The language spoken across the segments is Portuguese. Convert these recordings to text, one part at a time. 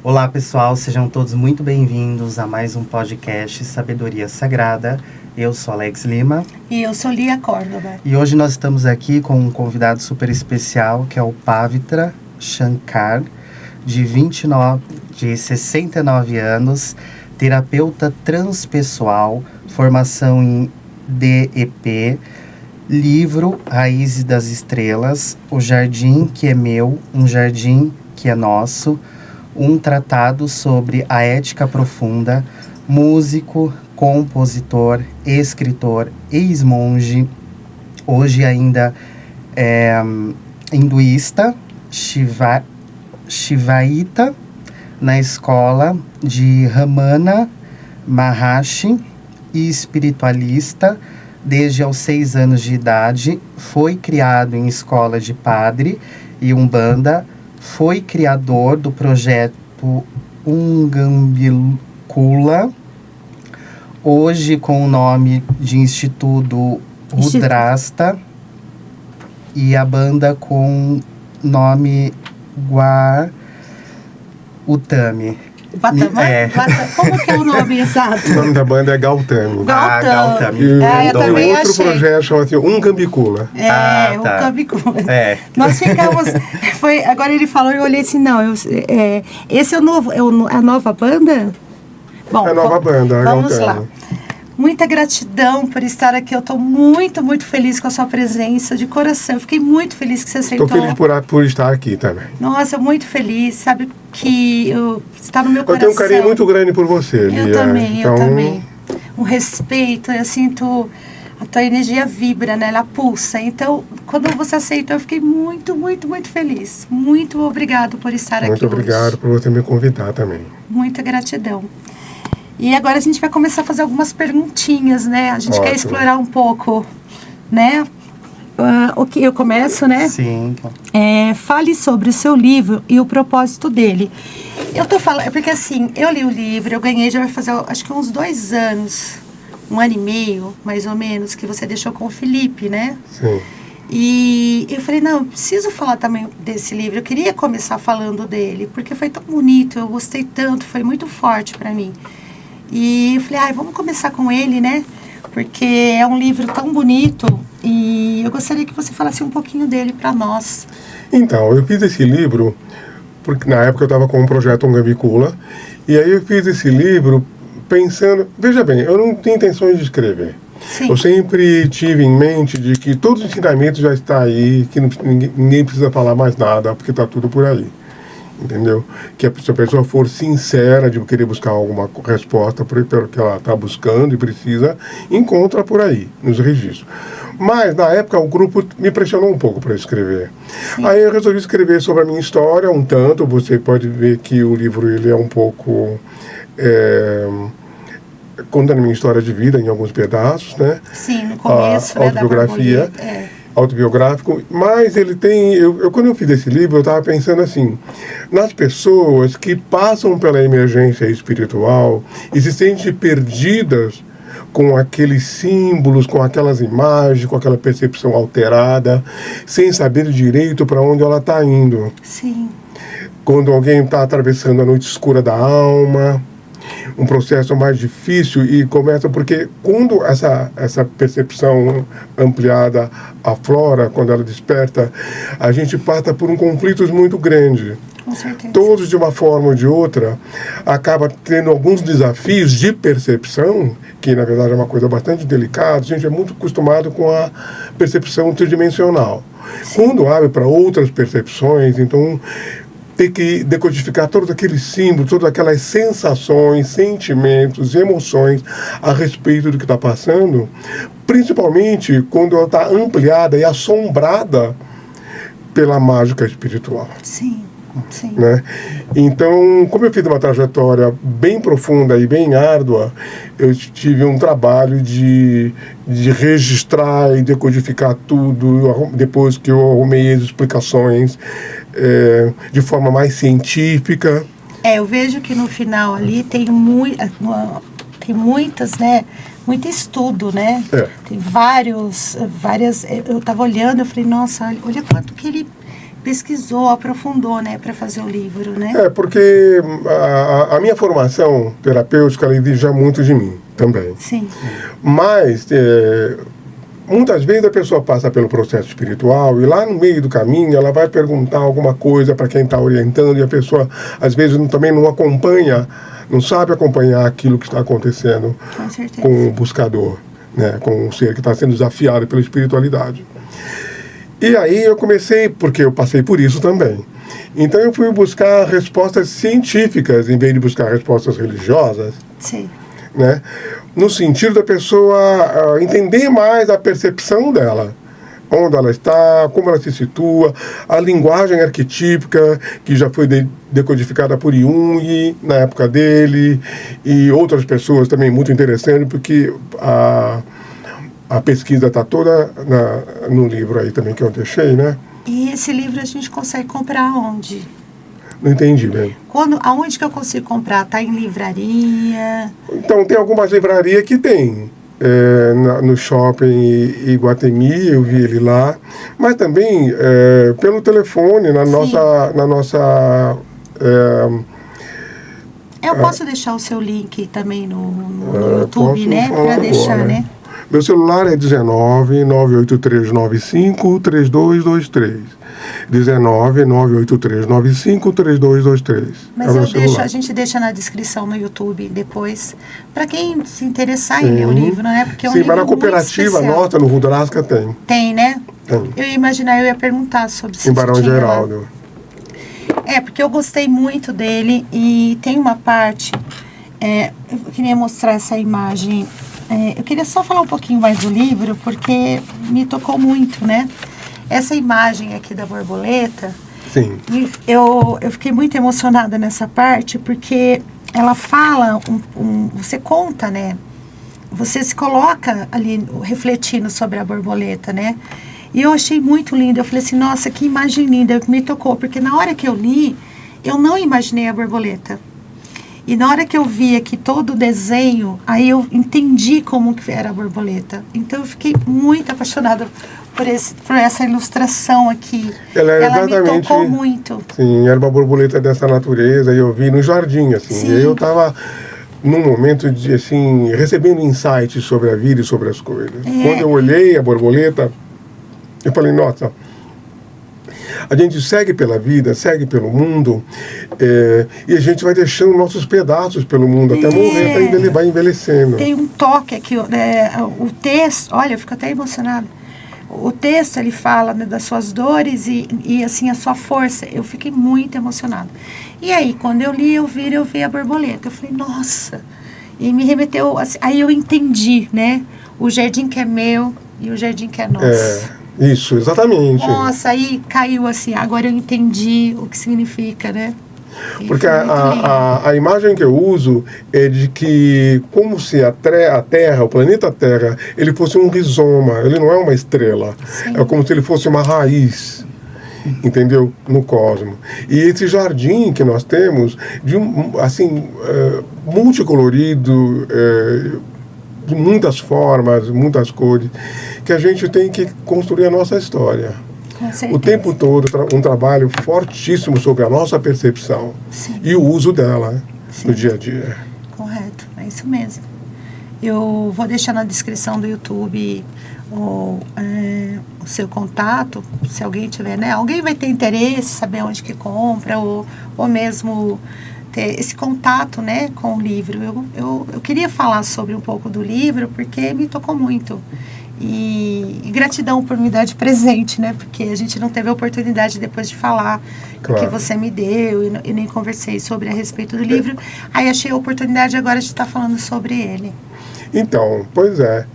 Olá pessoal, sejam todos muito bem-vindos a mais um podcast Sabedoria Sagrada. Eu sou Alex Lima. E eu sou Lia Córdova. E hoje nós estamos aqui com um convidado super especial, que é o Pavitra Shankar, de 69 anos, terapeuta transpessoal, formação em DEP, livro Raízes das Estrelas, O Jardim que é Meu, Um Jardim que é Nosso, um tratado sobre a ética profunda, músico, compositor, escritor, ex-monge, hoje ainda hinduísta, Shivaíta, na escola de Ramana Maharshi e espiritualista desde aos 6 anos de idade, foi criado em escola de padre e umbanda, foi criador do projeto Ungambicula, hoje com o nome de Instituto Rudrasta, e a banda com nome Gautami. Como que é o nome exato? O nome da banda é Gautami. Gautami. E eu também outro achei. projeto chama-se Ungambicula. Tá. Ungambicula. Nós ficamos... agora ele falou e eu olhei assim, esse é o novo, a nova banda? Bom, É a nova banda, a vamos Gautami. lá. Muita gratidão por estar aqui. Eu estou muito, muito feliz com a sua presença, de coração. Eu fiquei muito feliz que você aceitou. Estou feliz por estar aqui também. Nossa, muito feliz. Sabe que está no meu coração. Eu tenho um carinho muito grande por você, Lia. Eu também. Um respeito, eu sinto... A tua energia vibra, né? Ela pulsa. Então, quando você aceitou, eu fiquei muito, muito, muito feliz. Muito obrigado por estar aqui Muito obrigado por você me convidar também. Muita gratidão. E agora a gente vai começar a fazer algumas perguntinhas, né? A gente quer explorar um pouco, né? O que eu começo, né? Sim. Fale sobre o seu livro e o propósito dele. Eu tô falando, porque assim, eu li o livro, eu ganhei, já vai fazer, acho que uns 2 anos, 1 ano e meio, mais ou menos, que você deixou com o Felipe, né? Sim. E eu falei, não, eu preciso falar também desse livro. Eu queria começar falando dele, porque foi tão bonito, eu gostei tanto, foi muito forte para mim. E eu falei, vamos começar com ele, né? Porque é um livro tão bonito e eu gostaria que você falasse um pouquinho dele para nós. Então, eu fiz esse livro porque na época eu estava com um projeto Ungambicula, e aí eu fiz esse livro pensando... Veja bem, eu não tinha intenções de escrever. Sim. Eu sempre tive em mente de que todo o ensinamento já está aí, que ninguém precisa falar mais nada, porque está tudo por aí. Entendeu? Que se a pessoa for sincera de querer buscar alguma resposta pelo que ela está buscando e precisa, encontra por aí, nos registros. Mas, na época, o grupo me pressionou um pouco para escrever. Sim. Aí eu resolvi escrever sobre a minha história, um tanto. Você pode ver que o livro ele é um pouco... contando a minha história de vida em alguns pedaços, né? Sim, no começo, a autobiografia. Autobiográfico, mas ele tem... Quando eu fiz esse livro, eu estava pensando assim, nas pessoas que passam pela emergência espiritual e se sentem perdidas com aqueles símbolos, com aquelas imagens, com aquela percepção alterada, sem saber direito para onde ela está indo. Sim. Quando alguém está atravessando a noite escura da alma, um processo mais difícil, e começa porque quando essa percepção ampliada aflora, quando ela desperta, a gente passa por um conflito muito grande. Com certeza. Todos, de uma forma ou de outra, acaba tendo alguns desafios de percepção, que na verdade é uma coisa bastante delicada. A gente é muito acostumado com a percepção tridimensional. Sim. Quando abre para outras percepções, então... ter que decodificar todos aqueles símbolos, todas aquelas sensações, sentimentos, emoções a respeito do que está passando, principalmente quando ela está ampliada e assombrada pela mágica espiritual. Sim, sim. Né? Então, como eu fiz uma trajetória bem profunda e bem árdua, eu tive um trabalho de registrar e decodificar tudo, depois que eu arrumei as explicações de forma mais científica. Eu vejo que no final ali tem muitas, né? Muito estudo, né? Tem várias... Eu estava olhando, eu falei, nossa, olha quanto que ele pesquisou, aprofundou, né, para fazer o livro, né? Porque a minha formação terapêutica, ela exige já muito de mim também. Sim. Mas, muitas vezes a pessoa passa pelo processo espiritual e lá no meio do caminho ela vai perguntar alguma coisa para quem está orientando e a pessoa, às vezes, também não acompanha, não sabe acompanhar aquilo que está acontecendo com o buscador, né, com o ser que está sendo desafiado pela espiritualidade. E aí eu comecei, porque eu passei por isso também. Então eu fui buscar respostas científicas em vez de buscar respostas religiosas. Sim. Né? No sentido da pessoa entender mais a percepção dela, onde ela está, como ela se situa, a linguagem arquetípica que já foi decodificada por Jung na época dele e outras pessoas também muito interessante, porque a pesquisa está toda no livro aí também que eu deixei, né? E esse livro a gente consegue comprar onde? Não entendi, bem. Aonde que eu consigo comprar? Tá em livraria? Então, tem algumas livrarias que tem. No shopping Iguatemi, eu vi ele lá. Mas também pelo telefone, na nossa... Eu posso deixar o seu link também no YouTube, né? Para deixar, né? Meu celular é 19 98395 3223. 19 98395 3223. Mas a gente deixa na descrição no YouTube depois, para quem se interessar em ler o livro, não é? Porque é um livro mas na cooperativa nossa, no Rudrasca, tem. Tem, né? Tem. Eu ia imaginar, eu ia perguntar sobre isso. Em Barão Geraldo. Porque eu gostei muito dele e tem uma parte, eu queria mostrar essa imagem. Eu queria só falar um pouquinho mais do livro, porque me tocou muito, né? Essa imagem aqui da borboleta, sim. Eu fiquei muito emocionada nessa parte, porque ela fala, você conta, né? Você se coloca ali refletindo sobre a borboleta, né? E eu achei muito lindo. Eu falei assim, nossa, que imagem linda, me tocou. Porque na hora que eu li, eu não imaginei a borboleta. E na hora que eu vi aqui todo o desenho, aí eu entendi como que era a borboleta. Então eu fiquei muito apaixonada por essa ilustração aqui. Ela me tocou muito. Sim, era uma borboleta dessa natureza, e eu vi no jardim, assim. Sim. E aí eu estava num momento de, assim, recebendo insights sobre a vida e sobre as coisas. Quando eu olhei a borboleta, eu falei, nossa, a gente segue pela vida, segue pelo mundo, e a gente vai deixando nossos pedaços pelo mundo até morrer, até vai envelhecendo. Tem um toque aqui, o texto, olha, eu fico até emocionada. O texto, ele fala, né, das suas dores e assim, a sua força. Eu fiquei muito emocionada. E aí, quando eu li, eu vi a borboleta. Eu falei, nossa. E me remeteu, assim, aí eu entendi, né? O jardim que é meu e o jardim que é nosso. Isso, exatamente. Nossa, aí caiu assim, agora eu entendi o que significa, né? Porque a imagem que eu uso é de que, como se a Terra, o planeta Terra, ele fosse um rizoma, ele não é uma estrela. Sim. É como se ele fosse uma raiz, entendeu? No cosmos. E esse jardim que nós temos, multicolorido, de muitas formas, muitas cores, que a gente tem que construir a nossa história. O tempo todo, um trabalho fortíssimo sobre a nossa percepção. Sim. E o uso dela no dia a dia. Correto, é isso mesmo. Eu vou deixar na descrição do YouTube o seu contato, se alguém tiver, né? Alguém vai ter interesse, saber onde que compra, ou mesmo ter esse contato, né, com o livro. Eu queria falar sobre um pouco do livro, porque me tocou muito. E gratidão por me dar de presente, né? Porque a gente não teve a oportunidade depois de falar o que você me deu e nem conversei sobre a respeito do livro. Aí achei a oportunidade agora de estar falando sobre ele. Então, pois é.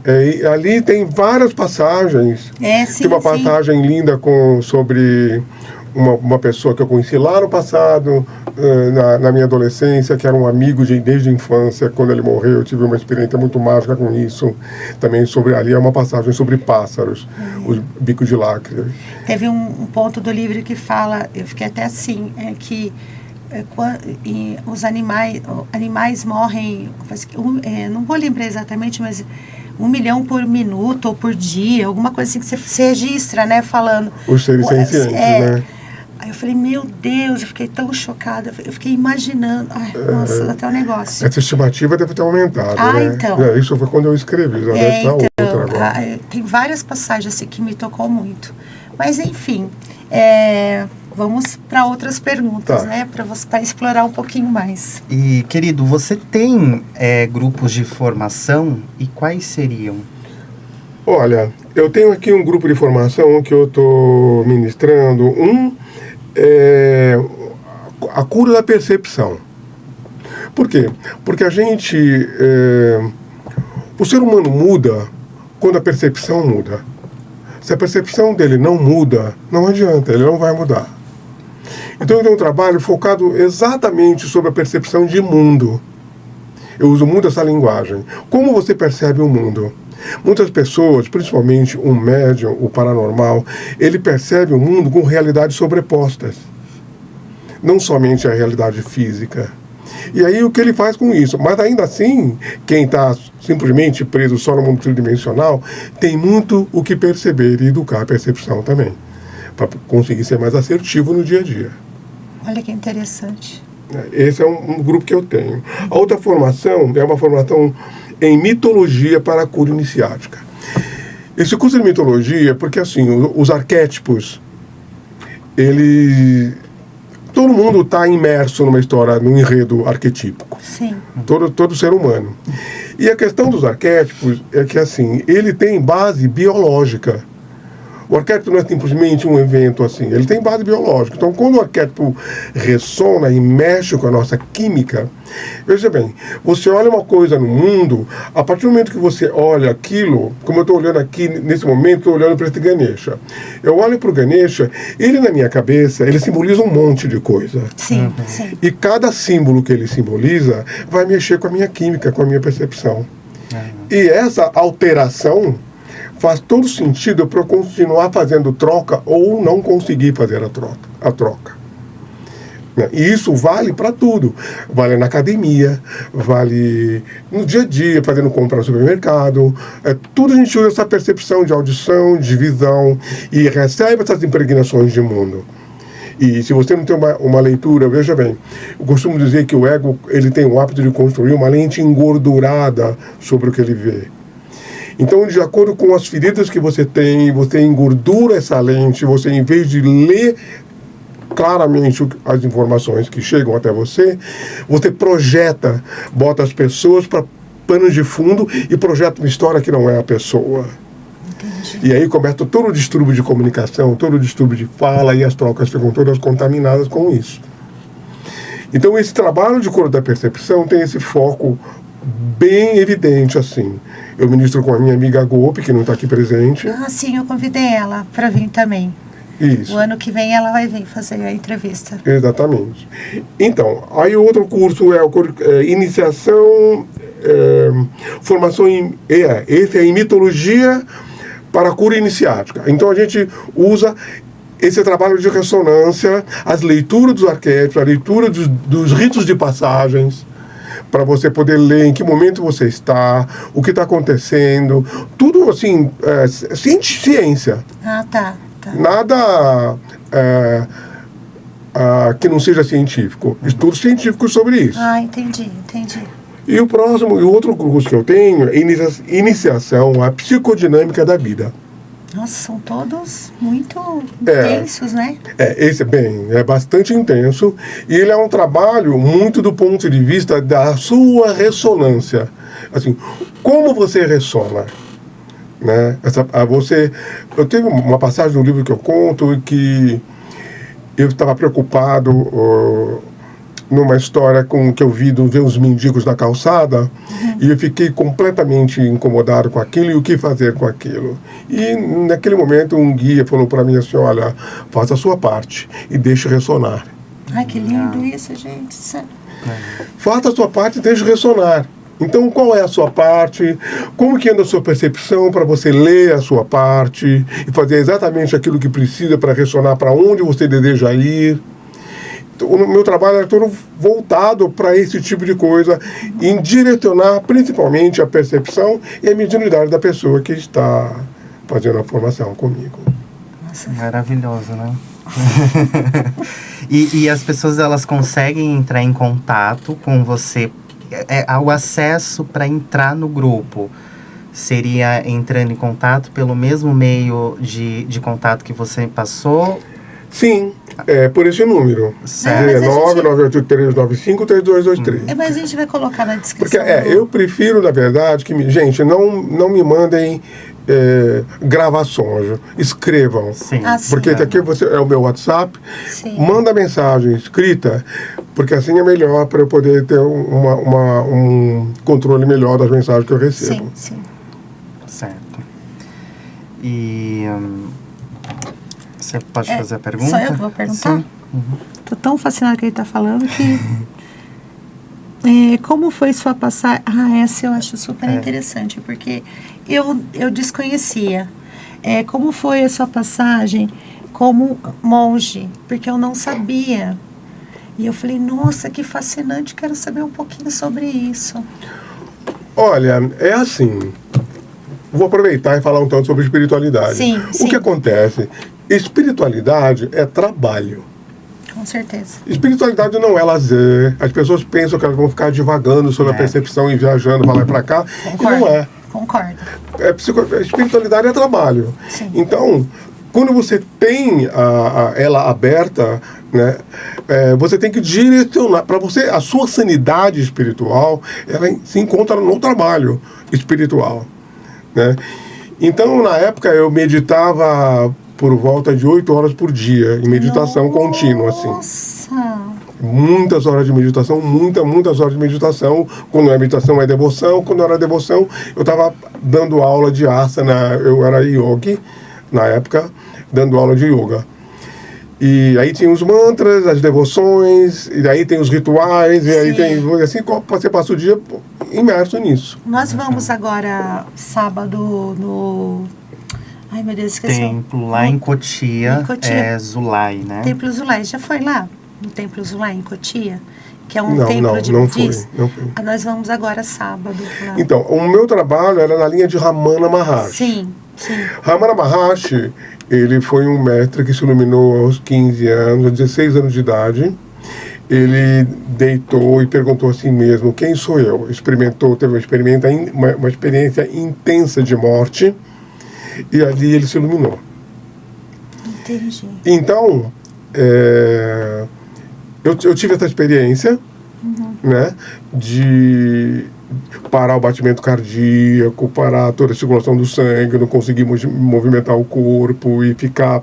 Ali tem várias passagens. Sim, tem uma passagem linda sobre uma pessoa que eu conheci lá no passado, na minha adolescência, que era um amigo desde a infância. Quando ele morreu, eu tive uma experiência muito mágica com isso. Também ali é uma passagem sobre pássaros, os bicos de lacre. Teve um ponto do livro que fala, eu fiquei até assim, que os animais morrem, não vou lembrar exatamente, mas 1 milhão por minuto ou por dia, alguma coisa assim que você registra, né, falando. Os seres sencientes, né? Eu falei, meu Deus, eu fiquei tão chocada. Eu fiquei imaginando. Ai, nossa, até o negócio. Essa estimativa deve ter aumentado, né? Então. Isso foi quando eu escrevi, já deve estar outra agora. Tem várias passagens assim, que me tocou muito. Mas, enfim, vamos para outras perguntas, né? Para explorar um pouquinho mais. E, querido, você tem grupos de formação e quais seriam? Olha, eu tenho aqui um grupo de formação que eu estou ministrando. A cura da percepção. Por quê? Porque a gente... o ser humano muda quando a percepção muda. Se a percepção dele não muda, não adianta, ele não vai mudar. Então eu tenho um trabalho focado exatamente sobre a percepção de mundo. Eu uso muito essa linguagem. Como você percebe o mundo? Muitas pessoas, principalmente um médium, o paranormal, ele percebe o mundo com realidades sobrepostas. Não somente a realidade física. E aí o que ele faz com isso? Mas ainda assim, quem está simplesmente preso só no mundo tridimensional, tem muito o que perceber e educar a percepção também, para conseguir ser mais assertivo no dia a dia. Olha que interessante. Esse é um grupo que eu tenho. A outra formação é uma formação em mitologia para a cura iniciática. Esse curso de mitologia, porque assim, os arquétipos, todo mundo está imerso numa história, num enredo arquetípico. Sim. Todo ser humano. E a questão dos arquétipos é que, assim, ele tem base biológica. O arquétipo não é simplesmente um evento assim, ele tem base biológica. Então, quando o arquétipo ressona e mexe com a nossa química, veja bem, você olha uma coisa no mundo, a partir do momento que você olha aquilo, como eu estou olhando aqui nesse momento, estou olhando para esse Ganesha. Eu olho para o Ganesha, ele na minha cabeça, ele simboliza um monte de coisa. Sim, sim. E cada símbolo que ele simboliza vai mexer com a minha química, com a minha percepção. E essa alteração faz todo sentido para eu continuar fazendo troca ou não conseguir fazer a troca. E isso vale para tudo. Vale na academia, vale no dia a dia, fazendo compra no supermercado. Tudo a gente usa essa percepção de audição, de visão e recebe essas impregnações de mundo. E se você não tem uma leitura, veja bem, eu costumo dizer que o ego ele tem o hábito de construir uma lente engordurada sobre o que ele vê. Então, de acordo com as feridas que você engordura essa lente, você, em vez de ler claramente as informações que chegam até você projeta, bota as pessoas para pano de fundo e projeta uma história que não é a pessoa. Entendi. E aí começa todo o distúrbio de comunicação, todo o distúrbio de fala e as trocas ficam todas contaminadas com isso. Então, esse trabalho de cura da percepção tem esse foco bem evidente, assim. Eu ministro com a minha amiga Gopi, que não está aqui presente. Ah, sim, eu convidei ela para vir também. Isso. O ano que vem ela vai vir fazer a entrevista. Exatamente. Então, aí o outro curso é iniciação, formação esse é em mitologia para a cura iniciática. Então a gente usa esse trabalho de ressonância, as leituras dos arquétipos, a leitura dos ritos de passagens, para você poder ler em que momento você está, o que está acontecendo, tudo assim, ciência. Ah, tá. Nada que não seja científico. Estudos científicos sobre isso. Ah, entendi. E o outro curso que eu tenho é iniciação à psicodinâmica da vida. Nossa, são todos muito intensos, né? Esse é bastante intenso e ele é um trabalho muito do ponto de vista da sua ressonância. Assim, como você ressona? Né? Eu tenho uma passagem no livro que eu conto que eu estava preocupado numa história que eu vi ver os mendigos na calçada, e eu fiquei completamente incomodado com aquilo e o que fazer com aquilo. E naquele momento um guia falou para mim assim, olha, faça a sua parte e deixe ressonar. Ai, que lindo isso, gente. Faça a sua parte e deixe ressonar. Então, qual é a sua parte? Como que anda a sua percepção para você ler a sua parte e fazer exatamente aquilo que precisa para ressonar para onde você deseja ir? O meu trabalho é todo voltado para esse tipo de coisa, em direcionar principalmente a percepção e a mediunidade da pessoa que está fazendo a formação comigo. Nossa. Maravilhoso, né? E as pessoas, elas conseguem entrar em contato com você. O acesso para entrar no grupo seria entrando em contato pelo mesmo meio de contato que você passou? Sim, por esse número. Certo. 19-98395-3223. Mas a gente vai colocar na Porque descrição. eu prefiro, na verdade, que... Gente, não me mandem gravações. Escrevam. Sim. Sim. Porque aqui é o meu WhatsApp. Sim. Manda mensagem escrita, porque assim é melhor para eu poder ter um controle melhor das mensagens que eu recebo. Sim. Certo. E você pode fazer a pergunta? Só eu que vou perguntar? Sim. Tô tão fascinada que ele tá falando que... como foi sua passagem? Essa eu acho super interessante, porque eu desconhecia. Como foi a sua passagem como monge? Porque eu não sabia. E eu falei, nossa, que fascinante, quero saber um pouquinho sobre isso. Olha, é assim... Vou aproveitar e falar um tanto sobre espiritualidade. Sim. O que acontece? Espiritualidade é trabalho. Com certeza. Espiritualidade não é lazer. As pessoas pensam que elas vão ficar divagando sobre a percepção e viajando para lá e para cá. Concordo. E não é. Concordo. Espiritualidade é trabalho. Sim. Então, quando você tem ela aberta, né, você tem que direcionar. Para você, a sua sanidade espiritual, ela se encontra no trabalho espiritual. Né? Então, na época, eu meditava por volta de 8 horas por dia, em meditação contínua, assim. Nossa! Muitas horas de meditação, muitas horas de meditação. Quando é meditação, é devoção. Quando era devoção, eu estava dando aula de asana, eu era yogi, na época, dando aula de yoga. E aí tem os mantras, as devoções, e aí tem os rituais, e aí tem... Assim, você passa o dia imerso nisso. Nós vamos agora, sábado, no... Ai, meu Deus, esqueci. Templo lá em Cotia, Em Cotia. é Zulai, né? Templo Zulai. Já foi lá? No Templo Zulai, em Cotia? Que é um Não, templo de não budismo? fui. Nós vamos agora, sábado. Lá. Então, o meu trabalho era na linha de Ramana Maharshi. Sim. Ramana Maharshi, ele foi um mestre que se iluminou aos 15 anos, aos 16 anos de idade. Ele deitou e perguntou a si mesmo, quem sou eu? Teve uma experiência intensa de morte, e ali ele se iluminou. Entendi. Então, eu tive essa experiência, né, de parar o batimento cardíaco, parar toda a circulação do sangue, não conseguir movimentar o corpo e ficar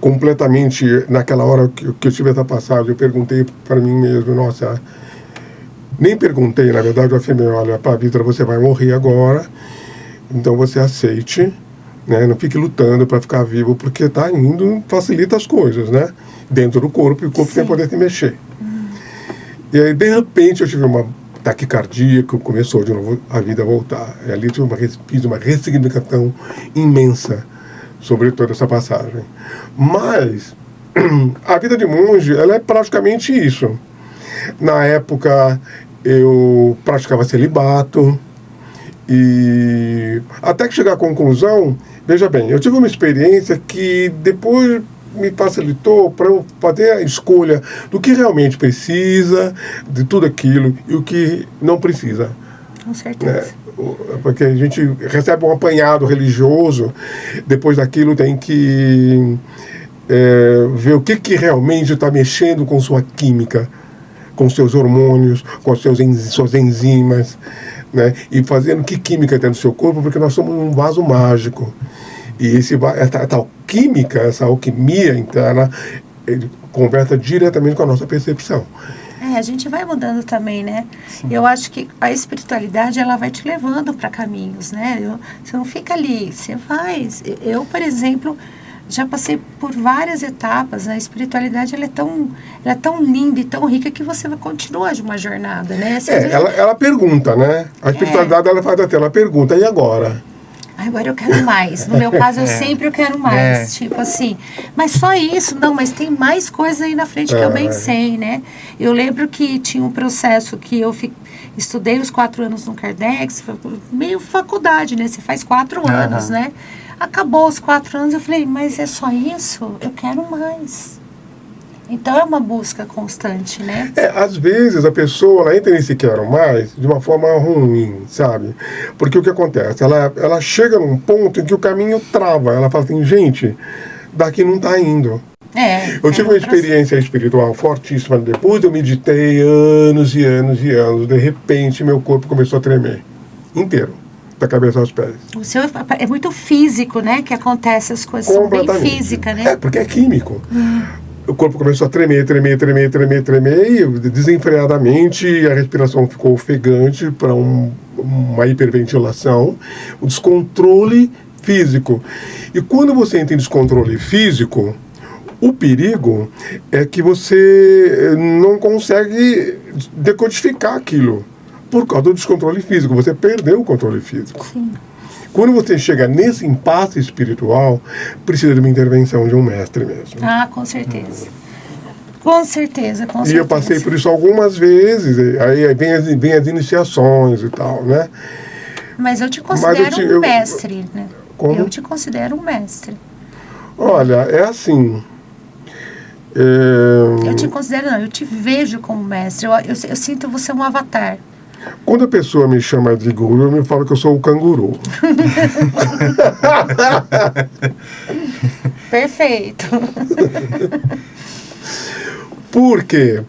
completamente... Naquela hora que eu tive essa passagem, eu perguntei para mim mesmo, nossa... Nem perguntei, na verdade, eu afirmei, olha, Pavitra, você vai morrer agora, então você aceite, né, não fique lutando para ficar vivo, porque tá indo, facilita as coisas, né? Dentro do corpo, e o corpo sem poder se mexer. E aí, de repente, eu tive uma taquicardia, que começou de novo a vida a voltar. E ali fiz uma ressignificação imensa sobre toda essa passagem. Mas a vida de monge, ela é praticamente isso. Na época, eu praticava celibato, e até que chegar à conclusão, veja bem, eu tive uma experiência que depois me facilitou para eu fazer a escolha do que realmente precisa, de tudo aquilo, e o que não precisa. Com certeza. Porque a gente recebe um apanhado religioso, depois daquilo tem que ver o que realmente está mexendo com sua química, com seus hormônios, com suas enzimas, né? E fazendo que química tem no seu corpo, porque nós somos um vaso mágico. E essa química, essa alquimia interna, ele conversa diretamente com a nossa percepção. A gente vai mudando também, né? Sim. Eu acho que a espiritualidade, ela vai te levando para caminhos, né? Você não fica ali, você faz. Eu, por exemplo, já passei por várias etapas. A espiritualidade, ela é tão linda e tão rica que você continua de uma jornada, né? Ela pergunta, né? A espiritualidade, ela faz até, ela pergunta, e agora? Agora eu quero mais. No meu caso, eu sempre quero mais. Tipo assim, mas só isso? Não, mas tem mais coisa aí na frente que eu bem sei, né? Eu lembro que tinha um processo que eu estudei os 4 anos no Kardec, meio faculdade, né? Você faz 4 anos, né? Acabou os 4 anos, eu falei, mas é só isso? Eu quero mais. Então é uma busca constante, né? Às vezes a pessoa ela entra nesse quero mais de uma forma ruim, sabe? Porque o que acontece? Ela chega num ponto em que o caminho trava. Ela fala assim, gente, daqui não está indo. Eu tive uma experiência espiritual fortíssima. Depois eu meditei anos e anos e anos. De repente, meu corpo começou a tremer. Inteiro. Da cabeça aos pés. O seu é muito físico, né? Que acontece as coisas. São bem físicas, né? Porque é químico. O corpo começou a tremer, e desenfreadamente a respiração ficou ofegante para uma hiperventilação, um descontrole físico. E quando você entra em descontrole físico, o perigo é que você não consegue decodificar aquilo por causa do descontrole físico. Você perdeu o controle físico. Sim. Quando você chega nesse impasse espiritual, precisa de uma intervenção de um mestre mesmo. Com certeza. Com certeza. E eu passei por isso algumas vezes, aí vem as iniciações e tal, né? Mas eu te considero um mestre, né? Como? Eu te considero um mestre. Olha, é assim... Eu te considero, não, eu te vejo como mestre. Eu sinto você um avatar. Quando a pessoa me chama de guru, eu me falo que eu sou o canguru. Perfeito. Por quê?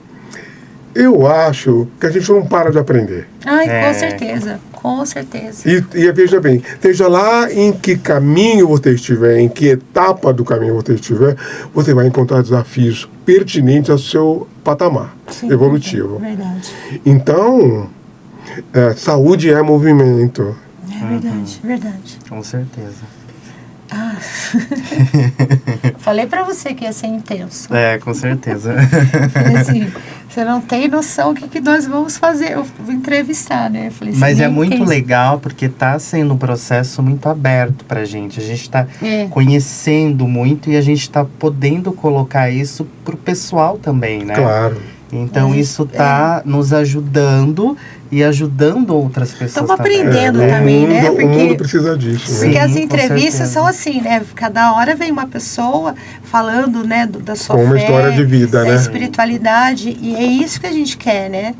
Eu acho que a gente não para de aprender. Com certeza. Com certeza. E veja bem, seja lá em que caminho você estiver, em que etapa do caminho você estiver, você vai encontrar desafios pertinentes ao seu patamar evolutivo. Verdade. Então, saúde é movimento. Verdade. Com certeza. Falei pra você que ia ser intenso. Com certeza. Falei assim, você não tem noção o que nós vamos fazer. Eu vou entrevistar, né? Falei, mas é muito legal porque tá sendo um processo muito aberto pra gente. A gente tá conhecendo muito e a gente tá podendo colocar isso pro pessoal também, né? Claro. Então isso tá nos ajudando e ajudando outras pessoas. Estamos aprendendo também, né? Porque o mundo precisa disso. Porque as entrevistas são assim, né? Cada hora vem uma pessoa falando, né, da sua fé, uma história de vida, da né? espiritualidade, e é isso que a gente quer, né?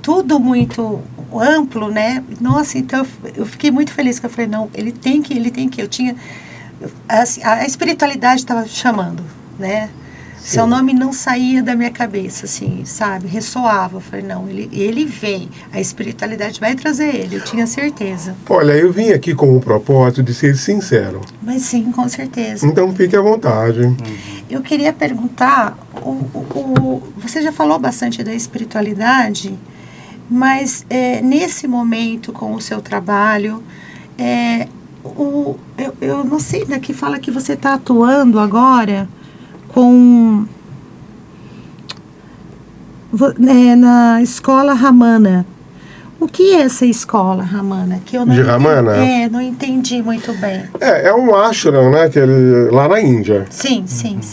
Tudo muito amplo, né? Nossa, então eu fiquei muito feliz que eu falei, não, ele tem que, eu tinha, assim, a espiritualidade estava chamando, né? Seu nome não saía da minha cabeça, assim, sabe? Ressoava. Eu falei, não, ele vem. A espiritualidade vai trazer ele, eu tinha certeza. Olha, eu vim aqui com o propósito de ser sincero. Mas sim, com certeza. Então fique à vontade. Eu queria perguntar, você já falou bastante da espiritualidade, mas nesse momento, com o seu trabalho, eu não sei, daqui fala que você está atuando agora na escola Ramana. O que é essa escola Ramana? Que eu não Ramana? Não entendi muito bem. É um ashram, né? Que lá na Índia. Sim.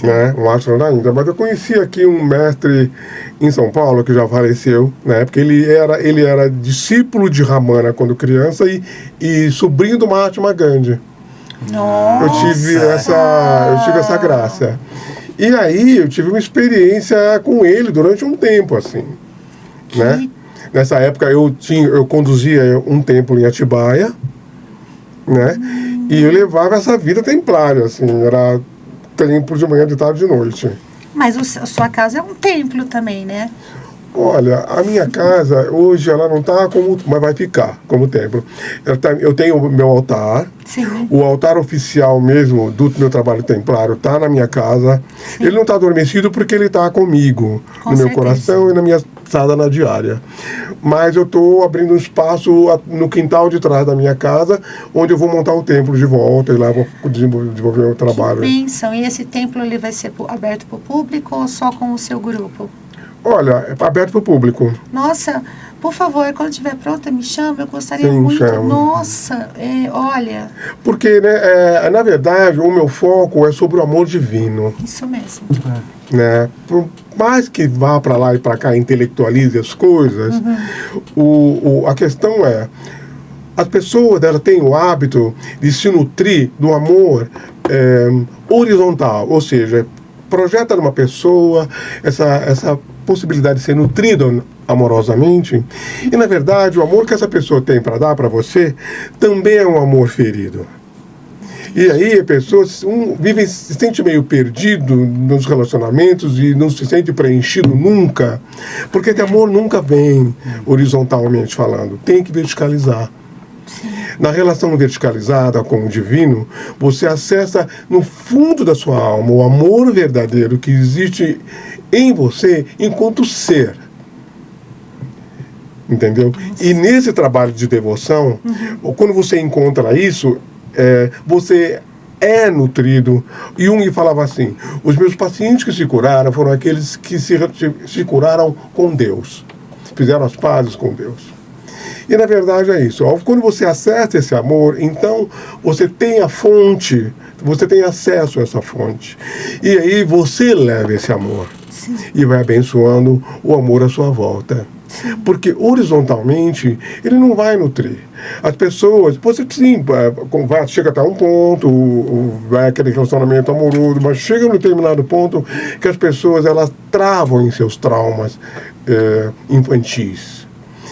Né? Um ashram na Índia. Mas eu conheci aqui um mestre em São Paulo que já faleceu, né? Porque ele era discípulo de Ramana quando criança e sobrinho do Mahatma Gandhi. Nossa. Eu tive essa graça. E aí eu tive uma experiência com ele durante um tempo, assim, né? Nessa época eu conduzia um templo em Atibaia, né? E eu levava essa vida templária, assim, era templo de manhã, de tarde, de noite. Mas a sua casa é um templo também, né? Olha, a minha casa, hoje, ela não está mas vai ficar como templo. Eu tenho o meu altar. Sim. O altar oficial mesmo do meu trabalho templário está na minha casa. Sim. Ele não está adormecido porque ele está comigo, no meu coração e na minha sadhana diária. Mas eu estou abrindo um espaço no quintal de trás da minha casa, onde eu vou montar o templo de volta e lá vou desenvolver o trabalho. Que bênção! E esse templo ele vai ser aberto para o público ou só com o seu grupo? Olha, é aberto para o público. Nossa, por favor, quando estiver pronta, me chama, eu gostaria muito. Chamo. Nossa, olha. Porque, né, na verdade, o meu foco é sobre o amor divino. Isso mesmo. Né? Por mais que vá para lá e para cá, intelectualize as coisas, a questão é, as pessoas elas têm o hábito de se nutrir do amor horizontal, ou seja, projeta numa pessoa essa possibilidade de ser nutrido amorosamente, e na verdade o amor que essa pessoa tem para dar para você também é um amor ferido. E aí a pessoa se sente meio perdido nos relacionamentos e não se sente preenchido nunca, porque esse amor nunca vem horizontalmente falando, tem que verticalizar. Na relação verticalizada com o divino, você acessa no fundo da sua alma o amor verdadeiro que existe em você enquanto ser. Entendeu? E nesse trabalho de devoção, quando você encontra isso, você é nutrido. Jung falava assim: os meus pacientes que se curaram foram aqueles que se curaram com Deus, fizeram as pazes com Deus. E na verdade é isso. Quando você acessa esse amor, então você tem a fonte, você tem acesso a essa fonte. E aí você leva esse amor. Sim. E vai abençoando o amor à sua volta. Sim. Porque horizontalmente ele não vai nutrir. As pessoas, você sim, chega até um ponto, vai aquele relacionamento amoroso, mas chega num determinado ponto que as pessoas elas travam em seus traumas infantis.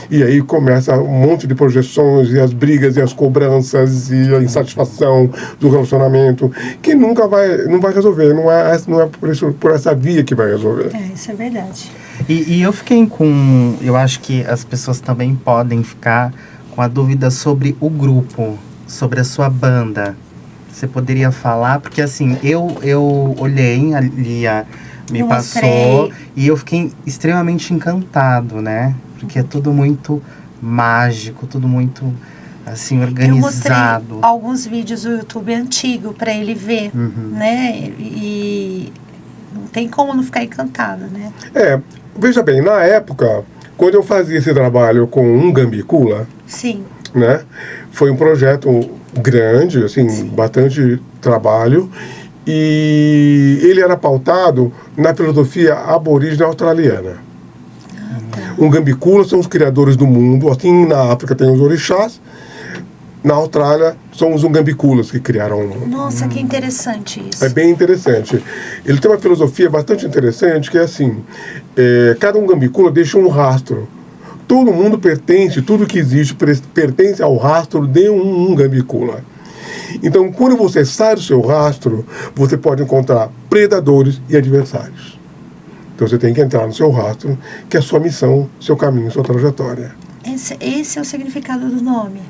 E aí começa um monte de projeções, e as brigas, e as cobranças, e a insatisfação do relacionamento, que não vai resolver, não é por essa via que vai resolver. Isso é verdade. E eu eu acho que as pessoas também podem ficar com a dúvida sobre o grupo, sobre a sua banda. Você poderia falar, porque assim, eu olhei, a Lia me passou, e eu fiquei extremamente encantado, né? Porque é tudo muito mágico, tudo muito, assim, organizado. Eu mostrei alguns vídeos do YouTube antigo para ele ver, né? E não tem como não ficar encantado, né? Veja bem, na época, quando eu fazia esse trabalho com um Gambicula, sim, né? Foi um projeto grande, assim, sim, bastante trabalho, e ele era pautado na filosofia aborígene australiana. Um Gambicula são os criadores do mundo, assim na África tem os orixás, na Austrália são os Ungambiculas que criaram o mundo. Nossa, que interessante isso. É bem interessante. Ele tem uma filosofia bastante interessante que é assim, cada Ungambicula deixa um rastro. Todo mundo pertence, tudo que existe pertence ao rastro de um Ungambicula. Então, quando você sai do seu rastro, você pode encontrar predadores e adversários. Então você tem que entrar no seu rastro, que é a sua missão, seu caminho, sua trajetória. Esse é o significado do nome.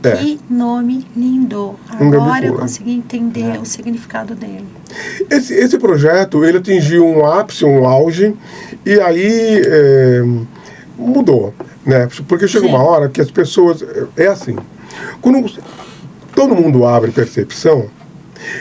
Que nome lindo. Agora eu consegui entender o significado dele. Esse projeto, ele atingiu um ápice, um auge, e aí mudou, né? Porque chega uma hora que as pessoas... É assim, quando todo mundo abre percepção,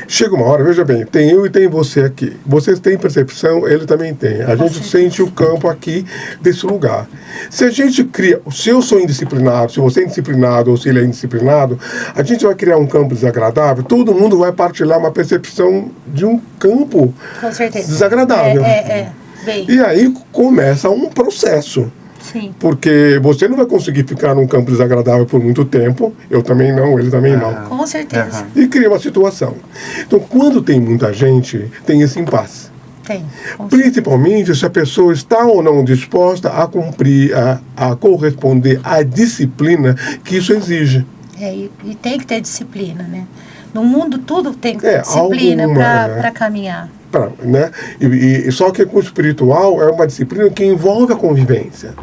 chega uma hora, veja bem, tem eu e tem você aqui. Vocês têm percepção, ele também tem. A gente sente o campo aqui desse lugar. Se a gente cria, se eu sou indisciplinado, se você é indisciplinado ou se ele é indisciplinado, a gente vai criar um campo desagradável, todo mundo vai partilhar uma percepção de um campo desagradável. Bem. E aí começa um processo. Sim. Porque você não vai conseguir ficar num campo desagradável por muito tempo, eu também não, ele também não. Com certeza. E cria uma situação. Então, quando tem muita gente, tem esse impasse. Tem. Principalmente se a pessoa está ou não disposta a cumprir, a corresponder à disciplina que isso exige. E tem que ter disciplina, né? No mundo tudo tem que ter disciplina para caminhar. Né? Só que o espiritual é uma disciplina que envolve a convivência.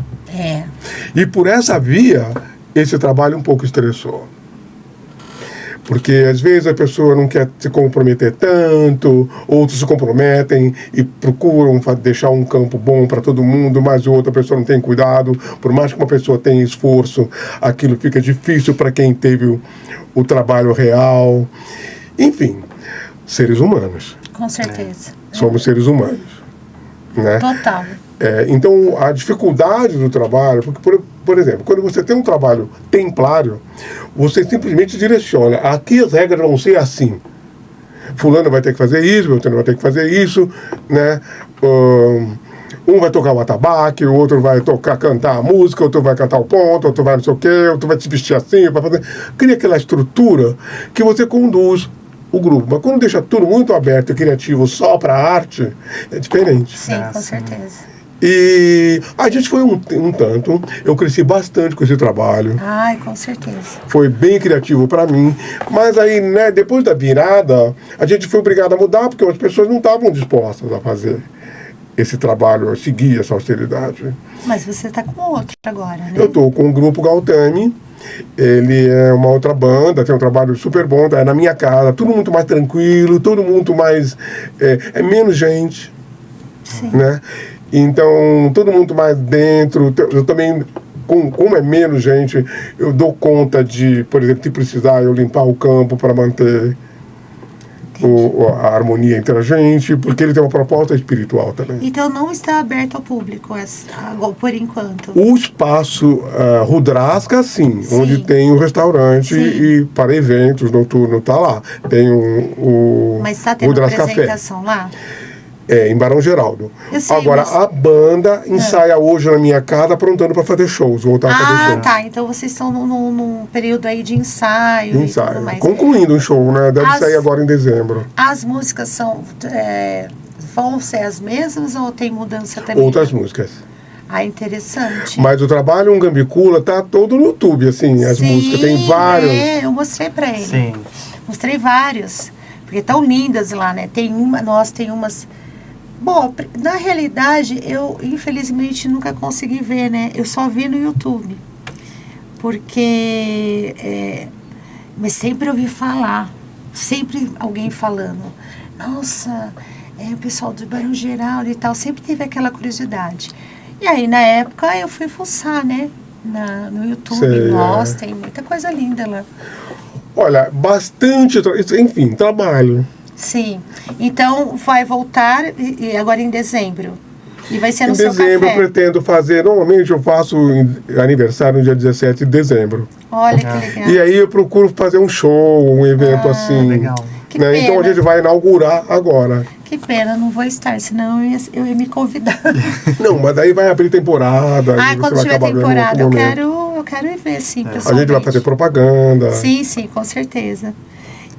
E por essa via, esse trabalho um pouco estressou. Porque às vezes a pessoa não quer se comprometer tanto, outros se comprometem e procuram deixar um campo bom para todo mundo, mas outra pessoa não tem cuidado. Por mais que uma pessoa tenha esforço, aquilo fica difícil para quem teve o trabalho real. Enfim, seres humanos. Com certeza. Somos seres humanos. Né? Total. Então, a dificuldade do trabalho, porque, por exemplo, quando você tem um trabalho templário, você simplesmente direciona. Aqui as regras vão ser assim. Fulano vai ter que fazer isso, Beltrano vai ter que fazer isso, né? Um vai tocar o atabaque, o outro vai cantar a música, outro vai cantar o ponto, outro vai não sei o quê, outro vai se vestir assim, vai fazer... Cria aquela estrutura que você conduz o grupo. Mas quando deixa tudo muito aberto e criativo só para a arte, é diferente. Sim, com certeza. E a gente foi um tanto, eu cresci bastante com esse trabalho. Ai, com certeza. Foi bem criativo para mim. Mas aí, né, depois da virada, a gente foi obrigado a mudar, porque as pessoas não estavam dispostas a fazer esse trabalho, a seguir essa austeridade. Mas você está com outro agora, né? Eu estou com o Grupo Gautami. Ele é uma outra banda, tem um trabalho super bom, é na minha casa, tudo muito mais tranquilo, tudo muito mais... É menos gente, Sim. né? Então, todo mundo mais dentro. Eu também, como é menos gente, eu dou conta de, por exemplo, se precisar, eu limpar o campo para manter a harmonia entre a gente, porque ele tem uma proposta espiritual também. Então não está aberto ao público, por enquanto. O espaço Rudrasca, sim, onde tem o restaurante e para eventos noturnos, está lá. Tem Mas está tendo Rudrasca apresentação Café. lá? Em Barão Geraldo. Eu sei, agora, a banda ensaia hoje na minha casa, aprontando para fazer shows, voltar a fazer shows. Tá. Então vocês estão num período aí de ensaio e tudo mais. Concluindo um show, né? Deve sair agora em dezembro. As músicas vão ser as mesmas ou tem mudança também? Outras músicas. Ah, interessante. Mas o trabalho Gambicula tá todo no YouTube, assim, as músicas. Tem vários. Eu mostrei pra ele. Sim. Mostrei vários. Porque estão lindas lá, né? Tem umas... Bom, na realidade, eu infelizmente nunca consegui ver, né? Eu só vi no YouTube. Porque... mas sempre ouvi falar. Sempre alguém falando. Nossa, o pessoal do Barão Geraldo e tal. Sempre teve aquela curiosidade. E aí, na época, eu fui fuçar, né? No YouTube. Sei, Nossa, tem muita coisa linda lá. Olha, bastante... Enfim, trabalho. Sim. Então, vai voltar agora em dezembro. E vai ser no seu café. Em dezembro eu pretendo fazer... Normalmente eu faço aniversário no dia 17 de dezembro. Olha que legal. E aí eu procuro fazer um show, um evento assim. Legal. Né? Então a gente vai inaugurar agora. Que pena, não vou estar, senão eu ia me convidar. Não, mas daí vai abrir temporada. Quando tiver temporada, eu quero ir ver, sim, pessoalmente. A gente vai fazer propaganda. Sim, com certeza.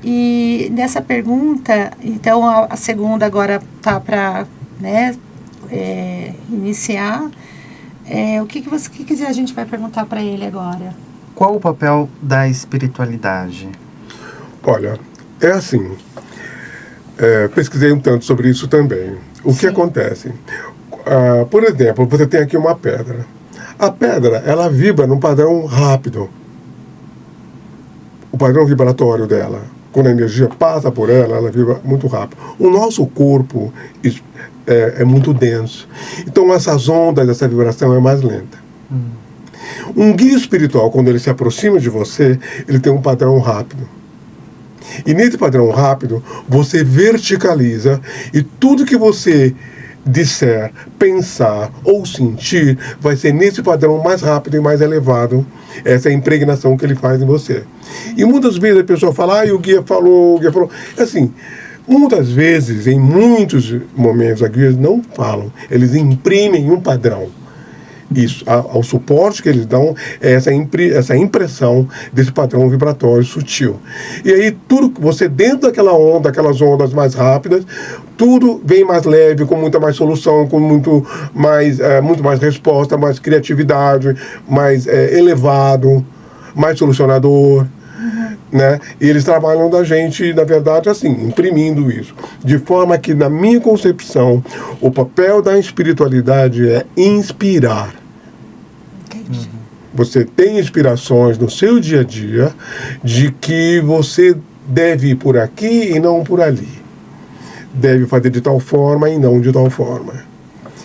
E nessa pergunta, então a segunda agora tá para, né, iniciar. O que a gente vai perguntar para ele agora? Qual o papel da espiritualidade? Olha, é assim, pesquisei um tanto sobre isso também. O que acontece? Por exemplo, você tem aqui uma pedra. A pedra, ela vibra num padrão rápido. O padrão vibratório dela. Quando a energia passa por ela, ela vibra muito rápido. O nosso corpo é muito denso. Então, essas ondas, essa vibração é mais lenta. Um guia espiritual, quando ele se aproxima de você, ele tem um padrão rápido. E nesse padrão rápido, você verticaliza e tudo que você disser, pensar ou sentir vai ser nesse padrão mais rápido e mais elevado. Essa é a impregnação que ele faz em você. E muitas vezes a pessoa fala, o guia falou, Assim, muitas vezes, em muitos momentos, os guias não falam, eles imprimem um padrão. Isso, ao suporte que eles dão é essa impressão desse padrão vibratório sutil. E aí tudo que você, dentro daquela onda, aquelas ondas mais rápidas, tudo vem mais leve, com muita mais solução, com muito mais resposta, mais criatividade, mais elevado, mais solucionador. Né? E eles trabalham da gente, na verdade, assim, imprimindo isso. De forma que, na minha concepção, o papel da espiritualidade é inspirar. Entendi. Você tem inspirações no seu dia a dia de que você deve ir por aqui e não por ali. Deve fazer de tal forma e não de tal forma.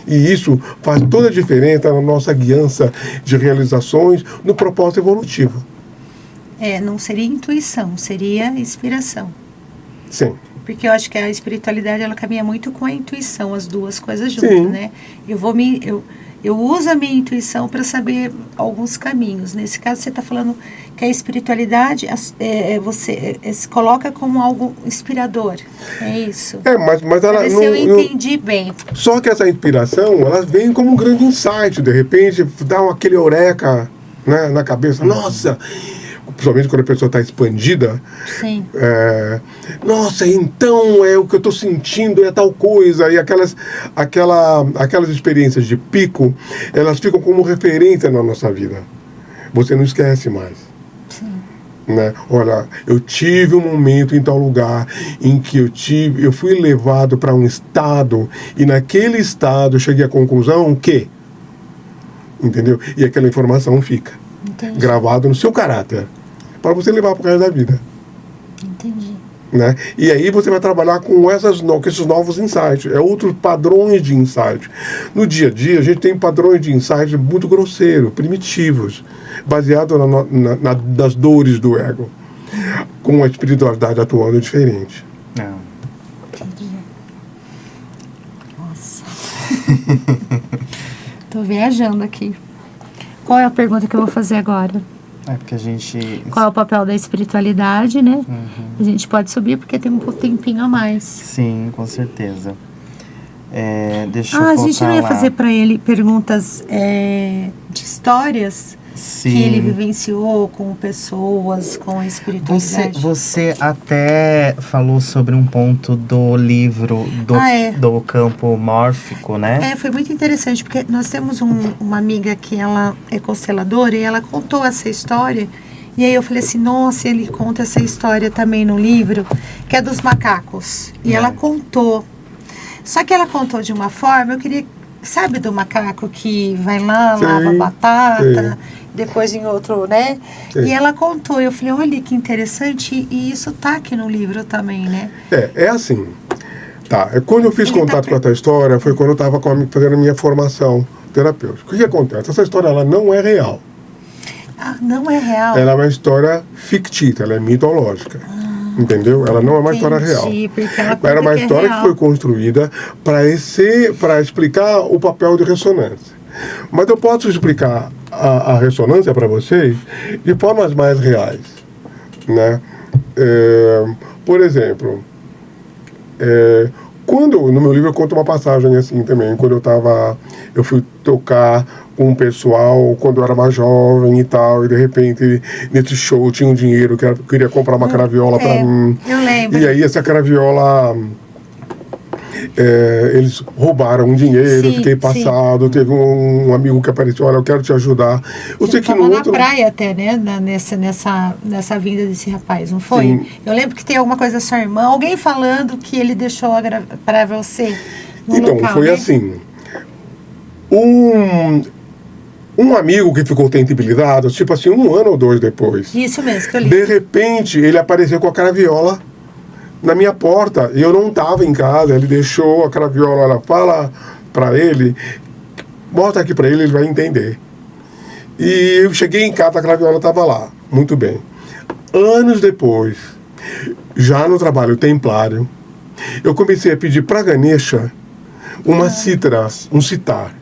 E isso faz toda a diferença na nossa guiança de realizações no propósito evolutivo. Não seria intuição, seria inspiração. Sim. Porque eu acho que a espiritualidade, ela caminha muito com a intuição, as duas coisas juntas, né? Eu uso a minha intuição para saber alguns caminhos. Nesse caso, você está falando que a espiritualidade você se coloca como algo inspirador. É isso? Mas ela... Pra ver se eu entendi bem. Só que essa inspiração, ela vem como um grande insight. De repente, dá aquele eureka, né, na cabeça. Nossa! Principalmente quando a pessoa está expandida. Sim. Nossa, então o que eu estou sentindo é tal coisa. E aquelas experiências de pico, elas ficam como referência na nossa vida. Você não esquece mais. Sim. Né? Olha, eu tive um momento em tal lugar em que eu fui levado para um estado, e naquele estado eu cheguei à conclusão que... Entendeu? E aquela informação fica. Entendi. Gravado no seu caráter, para você levar para o resto da vida. Entendi. Né? E aí você vai trabalhar com esses novos insights, outros padrões de insight. No dia a dia, a gente tem padrões de insight muito grosseiros, primitivos, baseados nas dores do ego, com a espiritualidade atuando diferente. Não. Entendi. Nossa. Tô viajando aqui. Qual é a pergunta que eu vou fazer agora? É porque a gente... Qual é o papel da espiritualidade, né? Uhum. A gente pode subir porque tem um tempinho a mais. Sim, com certeza. Deixa eu A gente não ia lá. fazer para ele perguntas de histórias Sim. que ele vivenciou com pessoas, com a espiritualidade. Você até falou sobre um ponto do livro do campo mórfico, né? Foi muito interessante, porque nós temos uma amiga que ela é consteladora e ela contou essa história. E aí eu falei assim, nossa, ele conta essa história também no livro, que é dos macacos. E ela contou. Só que ela contou de uma forma, eu queria... Sabe do macaco que vai lá, lava batata, depois em outro, né? Sim. E ela contou, eu falei, olha que interessante, e isso tá aqui no livro também, né? É assim. Tá, quando eu fiz contato com essa história, foi quando eu estava fazendo a minha formação terapêutica. O que acontece? Essa história, ela não é real. Ah, não é real? Ela é uma história fictícia, ela é mitológica. Entendeu? Ela não é uma história real. Porque ela Era uma que história que foi construída para explicar o papel de ressonância. Mas eu posso explicar a ressonância para vocês de formas mais reais. Né? Por exemplo, quando no meu livro eu conto uma passagem assim também, quando eu fui tocar com o pessoal quando eu era mais jovem e tal, e de repente nesse show tinha um dinheiro que eu queria comprar uma craviola para mim. Eu lembro. E aí essa craviola eles roubaram um dinheiro, eu fiquei passado, sim. Teve um amigo que apareceu, olha, eu quero te ajudar. Você estava na praia até, né? Nessa vinda desse rapaz, não foi? Sim. Eu lembro que tem alguma coisa da sua irmã, alguém falando que ele deixou para você no então, local, foi né? assim. Um amigo que ficou sensibilizado, tipo assim, 1 ano ou 2 depois. Isso mesmo que eu li. De repente, ele apareceu com a craviola na minha porta. E eu não estava em casa, ele deixou a craviola, ela fala para ele, bota aqui para ele, ele vai entender. E eu cheguei em casa, a craviola estava lá. Muito bem. Anos depois, já no trabalho templário, eu comecei a pedir para Ganesha uma cítara, um citar.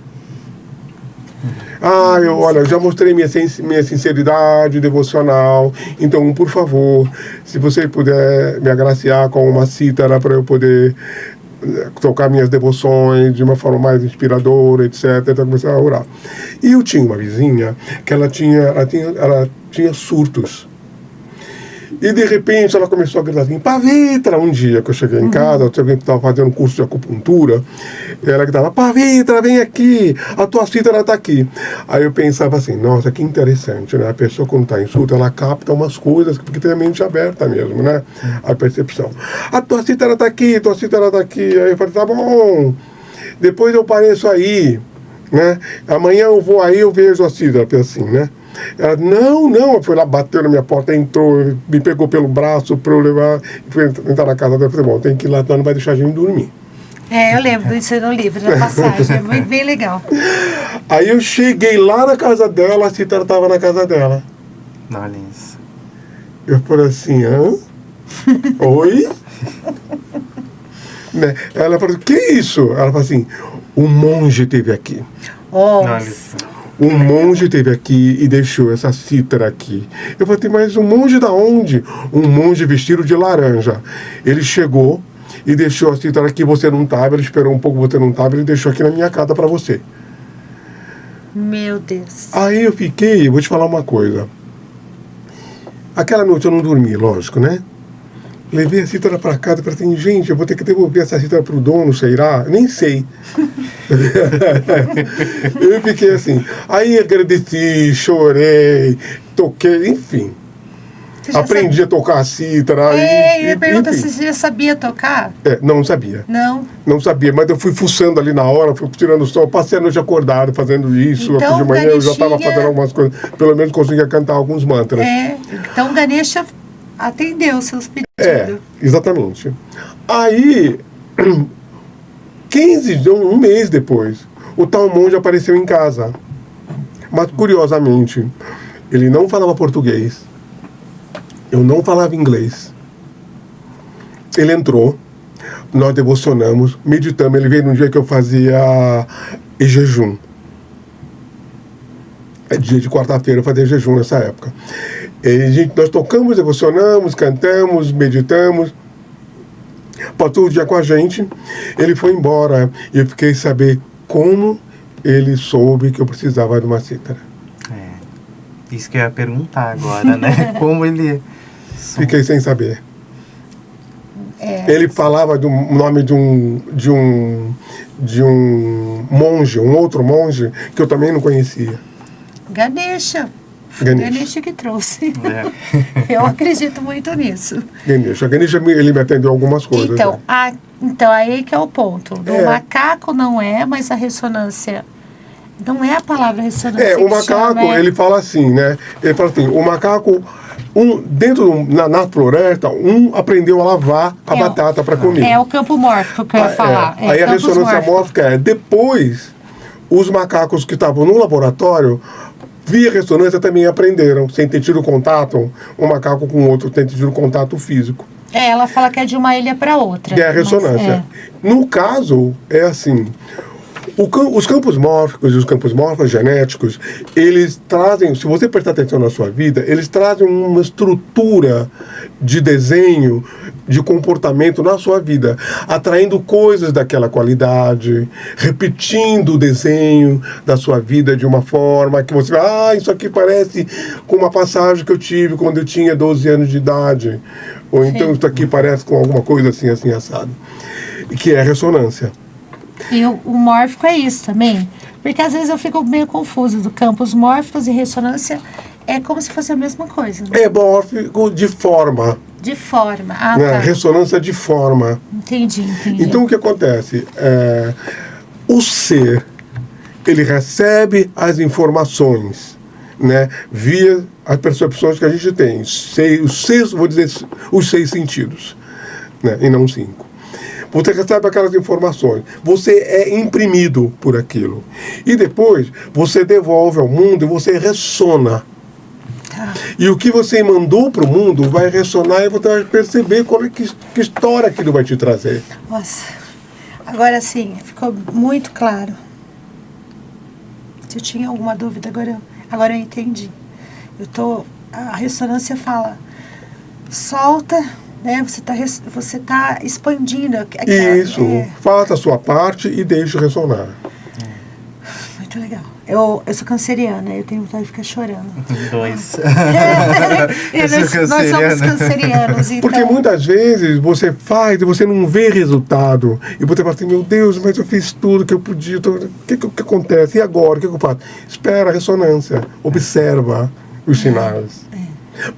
Eu já mostrei minha sinceridade devocional, então, por favor, se você puder me agraciar com uma cítara para eu poder tocar minhas devoções de uma forma mais inspiradora, etc. Então, comecei a orar. E eu tinha uma vizinha que ela tinha surtos. E de repente ela começou a gritar assim, Pavitra! Um dia que eu cheguei em casa, tinha alguém que estava fazendo um curso de acupuntura, ela gritava, Pavitra, vem aqui, a tua cítara está aqui. Aí eu pensava assim, nossa, que interessante, né? A pessoa quando está em surto, ela capta umas coisas, porque tem a mente aberta mesmo, né? A percepção. A tua cítara está aqui, tua cítara está aqui. Aí eu falei, tá bom, depois eu pareço aí, né? Amanhã eu vou aí, eu vejo a cítara, assim, né? Ela, não, foi lá, bateu na minha porta, entrou, me pegou pelo braço para eu levar, fui entrar na casa dela, eu falei, bom, tem que ir lá, não vai deixar a gente dormir. Eu lembro disso no livro, na passagem, é bem legal. Aí eu cheguei lá na casa dela, a cítara estava na casa dela. Olha isso. Eu falei assim, oi? Né? Ela falou, que isso? Ela falou assim, o monge esteve aqui. Nossa. Um monge esteve aqui e deixou essa cítara aqui. Eu falei, mas um monge da onde? Um monge vestido de laranja. Ele chegou e deixou a cítara aqui, você não estava, ele esperou um pouco, você não estava, ele deixou aqui na minha casa para você. Meu Deus. Aí eu fiquei, vou te falar uma coisa. Aquela noite eu não dormi, lógico, né? Levei a cítara para casa e falei assim, gente, eu vou ter que devolver essa cítara pro dono, será? Nem sei. Eu fiquei assim. Aí agradeci, chorei, toquei, enfim. Aprendi a tocar a cítara. Eu ia perguntar se você já sabia tocar. Não sabia. Não sabia, mas eu fui fuçando ali na hora, fui tirando o som, passei a noite acordado fazendo isso. Então, de manhã eu já estava fazendo algumas coisas, pelo menos conseguia cantar alguns mantras. Então Ganesha atendeu seus pedidos. Exatamente. Aí, um mês depois, o tal monge apareceu em casa. Mas, curiosamente, ele não falava português. Eu não falava inglês. Ele entrou, nós devocionamos, meditamos. Ele veio num dia que eu fazia jejum. Dia de quarta-feira eu fazia jejum nessa época. E nós tocamos, devocionamos, cantamos, meditamos. Passou o dia com a gente, ele foi embora. E eu fiquei saber como ele soube que eu precisava de uma cítara. Isso que eu ia perguntar agora, né? Como ele... Fiquei sem saber. Ele falava do nome de um monge, um outro monge, que eu também não conhecia. Ganesha que trouxe. Eu acredito muito nisso. Ganesha, ele me atendeu algumas coisas. Então aí que é o ponto. Do macaco não é, mas a ressonância... Não é a palavra ressonância. O macaco, ele fala assim, né? Ele fala assim, o macaco... na floresta, aprendeu a lavar a batata para comer. É o campo mórfico que eu ia falar. Aí a ressonância mórfica depois, os macacos que estavam no laboratório, via ressonância, também aprenderam, sem ter tido contato, um macaco com outro, sem ter tido contato físico. Ela fala que é de uma ilha para outra. É a ressonância. No caso, é assim... Os campos mórficos e os campos morfogenéticos, eles trazem, se você prestar atenção na sua vida, eles trazem uma estrutura de desenho, de comportamento na sua vida, atraindo coisas daquela qualidade, repetindo o desenho da sua vida de uma forma que você vai, isso aqui parece com uma passagem que eu tive quando eu tinha 12 anos de idade, ou então isso aqui parece com alguma coisa assim, assim, assado, que é a ressonância. E o mórfico é isso também. Porque às vezes eu fico meio confuso do campos mórficos e ressonância. É como se fosse a mesma coisa. Né? É mórfico de forma. De forma. Tá. Ressonância de forma. Entendi. Então o que acontece? O ser, ele recebe as informações, né, via as percepções que a gente tem. Os 6 sentidos, né, e não 5. Você recebe aquelas informações, você é imprimido por aquilo. E depois você devolve ao mundo e você ressona. E o que você mandou para o mundo vai ressonar e você vai perceber que história aquilo vai te trazer. Nossa, agora sim, ficou muito claro. Se eu tinha alguma dúvida, agora eu entendi. A ressonância fala, solta... Você tá expandindo. Isso. Faça a sua parte e deixe ressonar. Muito legal. Eu sou canceriana, eu tenho vontade de ficar chorando. Dois. Nós somos cancerianos, então. Porque muitas vezes você faz e você não vê resultado. E você fala assim, meu Deus, mas eu fiz tudo que eu podia. O que acontece? E agora? O que eu faço? Espera a ressonância. Observa os sinais.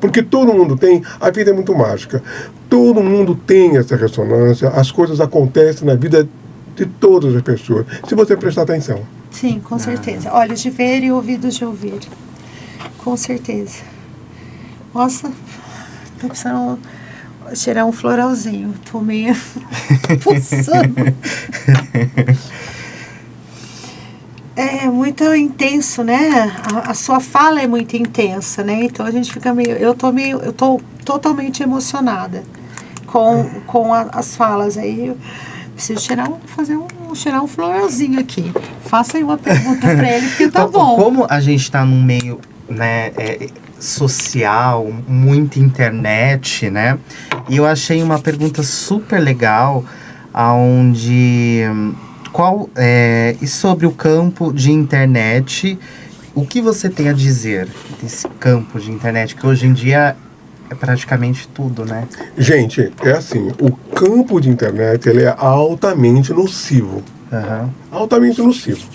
Porque todo mundo tem, a vida é muito mágica, todo mundo tem essa ressonância, as coisas acontecem na vida de todas as pessoas, se você prestar atenção. Sim, com certeza. Olhos de ver e ouvidos de ouvir. Com certeza. Nossa, tô precisando cheirar um floralzinho, tô meio pulsando. É muito intenso, né? A sua fala é muito intensa, né? Então a gente fica eu tô totalmente emocionada com as falas aí. Eu preciso fazer um vamos tirar um florzinho aqui. Faça aí uma pergunta para ele, porque tá bom. Como a gente está num meio, né, social, muita internet, né? E eu achei uma pergunta super legal, aonde e sobre o campo de internet, o que você tem a dizer desse campo de internet, que hoje em dia é praticamente tudo, né? Gente, é assim, o campo de internet, ele é altamente nocivo. Uhum. Altamente nocivo.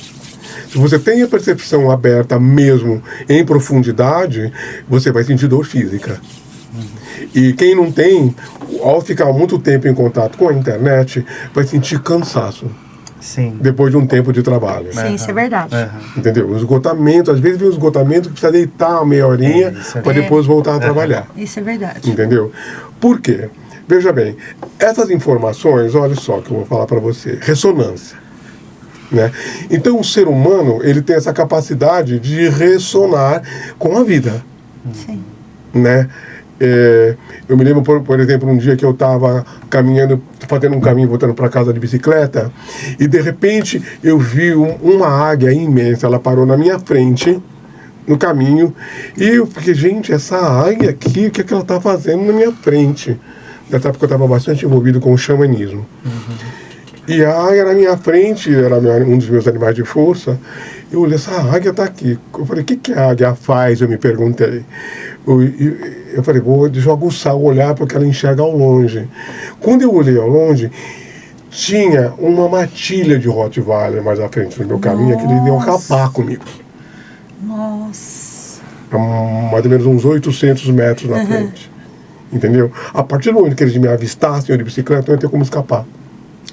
Se você tem a percepção aberta mesmo em profundidade, você vai sentir dor física. E quem não tem, ao ficar muito tempo em contato com a internet, vai sentir cansaço. Sim. Depois de um tempo de trabalho. Sim, isso é verdade. Entendeu? O esgotamento, às vezes vem um esgotamento que precisa deitar uma meia horinha para depois voltar a trabalhar. Isso é verdade. Entendeu? Por quê? Veja bem, essas informações, olha só que eu vou falar para você, ressonância. Né? Então o ser humano, ele tem essa capacidade de ressonar com a vida. Sim. Né? Eu me lembro, por exemplo, um dia que eu estava caminhando, fazendo um caminho, voltando para casa de bicicleta, e de repente eu vi uma águia imensa, ela parou na minha frente, no caminho, e eu fiquei, gente, essa águia aqui, o que é que ela está fazendo na minha frente? Nessa época eu estava bastante envolvido com o xamanismo. E a águia na minha frente, era um dos meus animais de força. Eu olhei, essa águia está aqui. Eu falei, o que a águia faz? Eu me perguntei. Eu falei, deixa eu aguçar o olhar porque ela enxerga ao longe. Quando eu olhei ao longe, tinha uma matilha de Rottweiler mais à frente no meu caminho, que ele deu acabar comigo. Nossa. Mais ou menos uns 800 metros na frente. Entendeu? A partir do momento que eles me avistassem, eu de bicicleta, eu ia ter como escapar.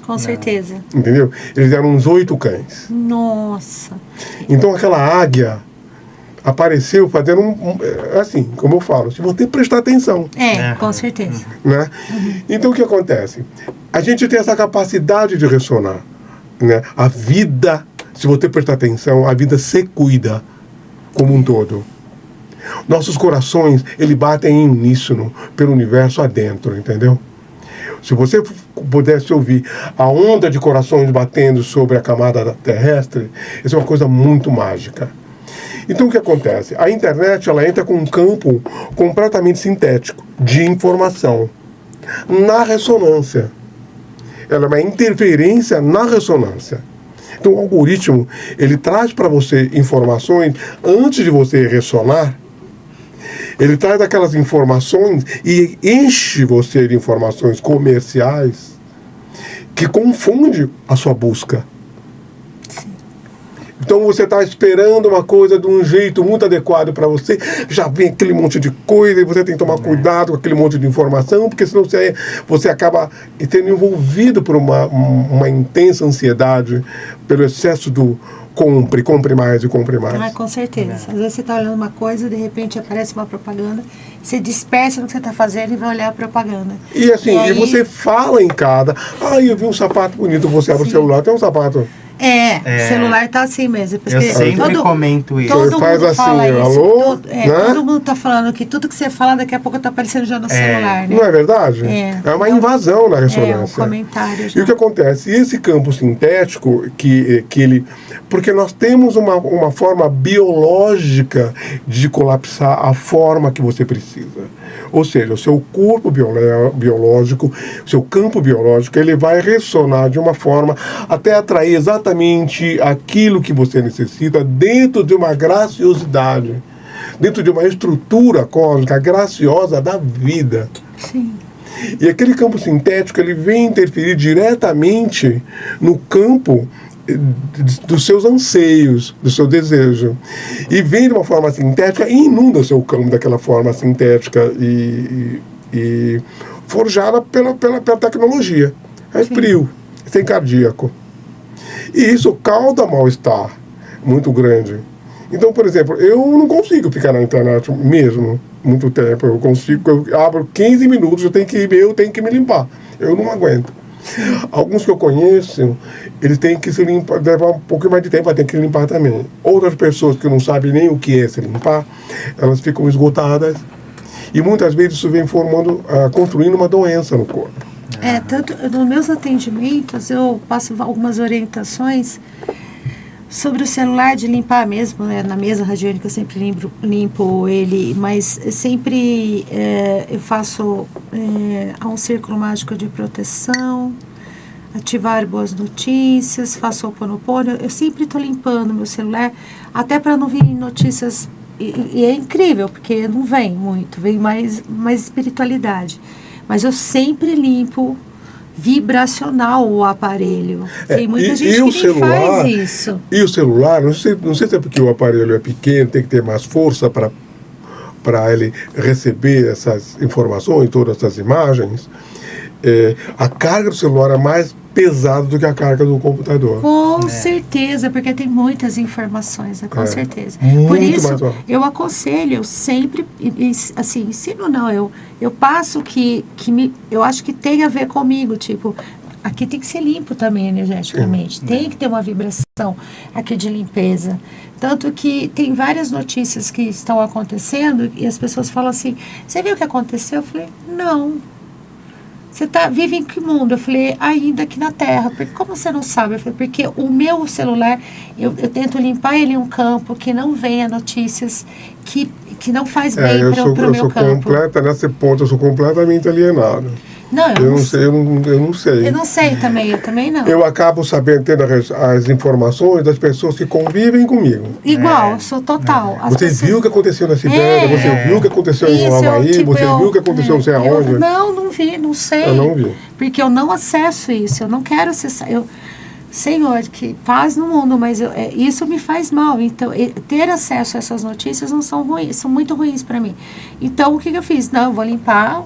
Com certeza. Entendeu? Eles eram uns 8 cães. Nossa. Então aquela águia apareceu fazendo assim, como eu falo, se você prestar atenção. Com certeza. Né? Então o que acontece? A gente tem essa capacidade de ressonar. Né? A vida, se você prestar atenção, a vida se cuida como um todo. Nossos corações, eles batem em uníssono pelo universo adentro, entendeu? Se você pudesse ouvir a onda de corações batendo sobre a camada terrestre, isso é uma coisa muito mágica. Então o que acontece? A internet, ela entra com um campo completamente sintético de informação na ressonância. Ela é uma interferência na ressonância. Então o algoritmo, ele traz para você informações antes de você ressonar. Ele traz aquelas informações e enche você de informações comerciais que confunde a sua busca. Sim. Então você está esperando uma coisa de um jeito muito adequado para você, já vem aquele monte de coisa e você tem que tomar cuidado com aquele monte de informação, porque senão você acaba sendo envolvido por uma intensa ansiedade, pelo excesso do compre mais e compre mais. Com certeza. Às vezes você está olhando uma coisa, de repente aparece uma propaganda, você dispersa no que você está fazendo e vai olhar a propaganda. E assim, e você fala em cada, eu vi um sapato bonito, você abre o celular, tem um sapato. Celular tá assim mesmo. Eu sempre comento isso. Todo faz mundo assim, fala isso. alô? Né? Todo mundo tá falando que tudo que você fala daqui a pouco tá aparecendo já no celular, né? Não é verdade? É uma invasão na ressonância. Um comentário já. E o que acontece? Esse campo sintético, que ele... Porque nós temos uma forma biológica de colapsar a forma que você precisa. Ou seja, o seu corpo biológico, seu campo biológico, ele vai ressonar de uma forma até atrair exatamente aquilo que você necessita dentro de uma graciosidade, dentro de uma estrutura cósmica graciosa da vida. Sim. E aquele campo sintético, ele vem interferir diretamente no campo dos seus anseios, do seu desejo. E vem de uma forma sintética e inunda o seu campo daquela forma sintética e forjada pela tecnologia. É frio, sem cardíaco. E isso causa mal-estar muito grande. Então, por exemplo, eu não consigo ficar na internet mesmo muito tempo. Eu abro 15 minutos, eu tenho que me limpar. Eu não aguento. Alguns que eu conheço, eles têm que se limpar, levar um pouco mais de tempo para ter que limpar também. Outras pessoas que não sabem nem o que é se limpar, elas ficam esgotadas. E muitas vezes isso vem construindo uma doença no corpo. Tanto nos meus atendimentos eu passo algumas orientações sobre o celular, de limpar mesmo, né? Na mesa radiônica eu sempre limpo ele, mas sempre eu faço há um círculo mágico de proteção, ativar boas notícias, faço Ho'oponopono. Eu sempre estou limpando meu celular, até para não vir notícias. E é incrível, porque não vem muito, vem mais espiritualidade. Mas eu sempre limpo vibracional o aparelho. Tem muita gente que nem faz isso. E o celular, não sei se é porque o aparelho é pequeno, tem que ter mais força para ele receber essas informações, todas essas imagens. A carga do celular é mais pesada do que a carga do computador. Com certeza, porque tem muitas informações, com certeza. Muito. Por isso, eu aconselho, eu sempre, assim, ensino não, eu passo eu acho que tem a ver comigo, tipo, aqui tem que ser limpo também energeticamente, tem que ter uma vibração aqui de limpeza. Tanto que tem várias notícias que estão acontecendo e as pessoas falam assim, você viu o que aconteceu? Eu falei, não. Você vive em que mundo? Eu falei, ainda aqui na Terra. Porque como você não sabe? Eu falei, porque o meu celular, eu tento limpar ele em um campo que não venha notícias que não faz bem para o meu campo. Nesse ponto, eu sou completamente alienado. Não, eu não sei. Eu não sei também, eu também não. Eu acabo sabendo, tendo as informações das pessoas que convivem comigo. Igual, sou total. Você viu o que aconteceu na Cidade? Você viu o que aconteceu em Havaí? Você viu o que aconteceu não sei aonde? Não vi, não sei. Eu não vi. Porque eu não acesso isso, eu não quero acessar. Senhor, que paz no mundo, mas isso me faz mal. Então, ter acesso a essas notícias não são ruins, são muito ruins para mim. Então, o que eu fiz? Não, eu vou limpar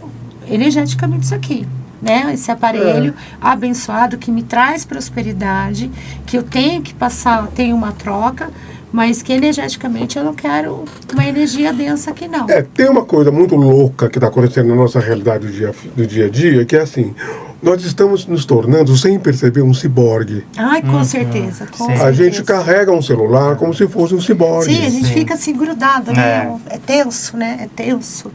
energeticamente isso aqui, né? Esse aparelho abençoado que me traz prosperidade, que eu tenho que passar, tenho uma troca, mas que energeticamente eu não quero uma energia densa aqui, não. Tem uma coisa muito louca que está acontecendo na nossa realidade do dia a dia, que é assim, nós estamos nos tornando, sem perceber, um ciborgue. Ai, com certeza, com certeza. A gente carrega um celular como se fosse um ciborgue. Sim, a gente fica assim grudado, né? É tenso, né? É tenso.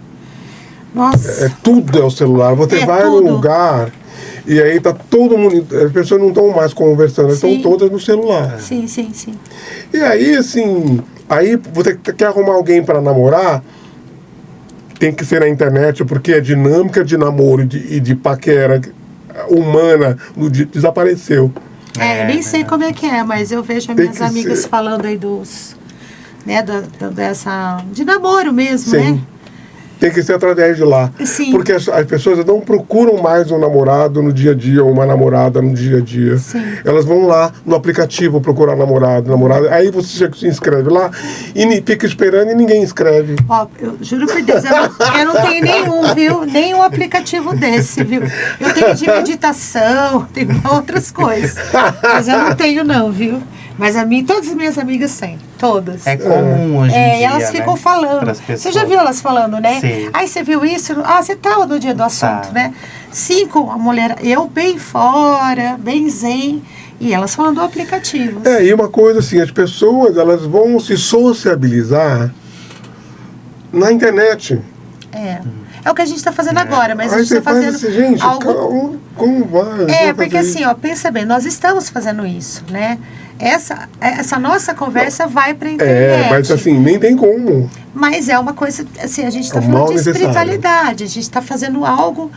Nossa. Tudo é o celular. Você vai num lugar e aí tá todo mundo. As pessoas não estão mais conversando, elas estão todas no celular. Sim. E aí, assim, você quer arrumar alguém para namorar, tem que ser na internet, porque a dinâmica de namoro e de paquera humana desapareceu. Eu nem sei como é que é, mas eu vejo as minhas amigas falando aí dos. Né, de namoro mesmo, né? Tem que ser através de lá. Sim. Porque as pessoas não procuram mais um namorado no dia a dia, ou uma namorada no dia a dia. Sim. Elas vão lá no aplicativo procurar namorada. Aí você se inscreve lá e fica esperando e ninguém inscreve. Ó, eu juro por Deus, eu não tenho nenhum, viu? Nenhum aplicativo desse, viu? Eu tenho de meditação, tenho outras coisas. Mas eu não tenho não, viu? Mas todas as minhas amigas têm, todas. É comum hoje em dia, e elas ficam falando. Você já viu elas falando, né? Sim. Aí você viu isso? Você tá no dia do assunto, né? 5, a mulher, eu bem fora, bem zen, e elas falando do aplicativo. E uma coisa assim, as pessoas, elas vão se sociabilizar na internet. É o que a gente está fazendo agora, mas a gente está fazendo assim, gente, algo... como vai? Porque assim, pensa bem, nós estamos fazendo isso, né? Essa nossa conversa vai para a internet. Mas assim, nem tem como. Mas é uma coisa, assim, a gente está falando de espiritualidade, a gente está fazendo algo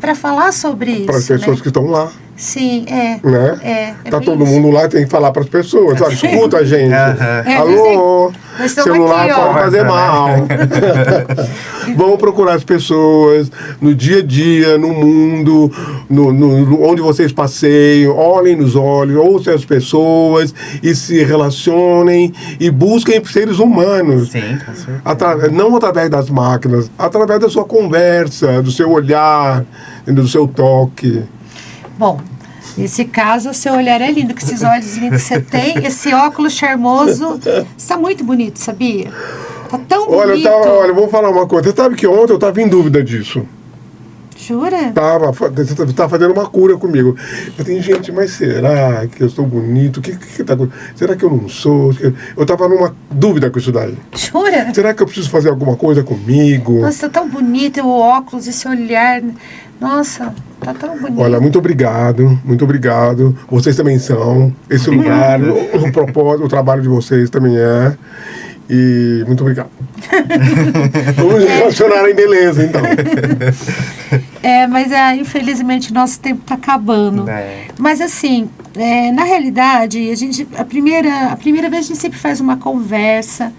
para falar sobre isso. Para as pessoas que estão lá. Sim, né? Tá todo mundo lá, tem que falar para as pessoas. Olha, escuta a gente. Alô, celular pode fazer mal. Vão procurar as pessoas no dia a dia, no mundo, onde vocês passeiam, olhem nos olhos, ouçam as pessoas e se relacionem e busquem seres humanos. Sim, com certeza. Não através das máquinas, através da sua conversa, do seu olhar, do seu toque. Bom, nesse caso, o seu olhar é lindo, que esses olhos lindos que você tem, esse óculos charmoso, está muito bonito, sabia? Tá tão bonito. Olha, vou falar uma coisa. Você sabe que ontem eu estava em dúvida disso. Jura? Você tá fazendo uma cura comigo. Eu falei, gente, mas será que eu sou bonito? Será que eu não sou? Eu estava numa dúvida com isso daí. Jura? Será que eu preciso fazer alguma coisa comigo? Nossa, tá tão bonito, o óculos, esse olhar. Nossa, Tá tão bonito. Olha, muito obrigado, muito obrigado. Vocês também são. Esse lugar, o propósito, o trabalho de vocês também é. E muito obrigado. Vamos relacionar em beleza, então. Mas infelizmente nosso tempo está acabando. É. Mas assim, na realidade, a primeira vez a gente sempre faz uma conversa.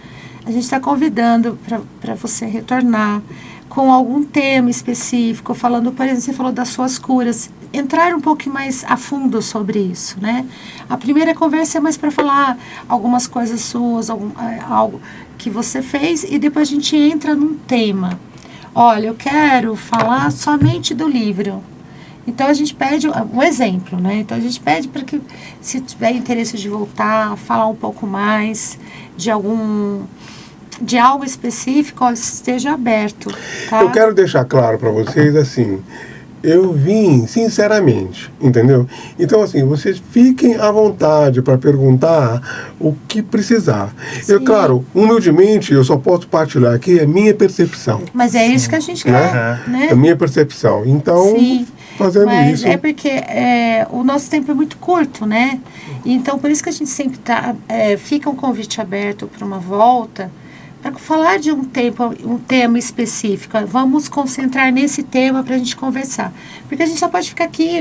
A gente está convidando para você retornar com algum tema específico, falando, por exemplo, você falou das suas curas, entrar um pouco mais a fundo sobre isso, né? A primeira conversa é mais para falar algumas coisas suas, algo que você fez, e depois a gente entra num tema. Olha, eu quero falar somente do livro. Então a gente pede um exemplo, né? Então a gente pede para que, se tiver interesse de voltar, falar um pouco mais de algo específico, esteja aberto. Tá? Eu quero deixar claro para vocês assim, eu vim sinceramente, entendeu? Então assim, vocês fiquem à vontade para perguntar o que precisar. Eu, claro, humildemente, eu só posso partilhar aqui a minha percepção. Mas é isso que a gente quer, né? A minha percepção. Então, fazendo mas isso... é porque o nosso tempo é muito curto, né? Então, por isso que a gente sempre fica um convite aberto para uma volta, para falar de um tema específico. Vamos concentrar nesse tema para a gente conversar. Porque a gente só pode ficar aqui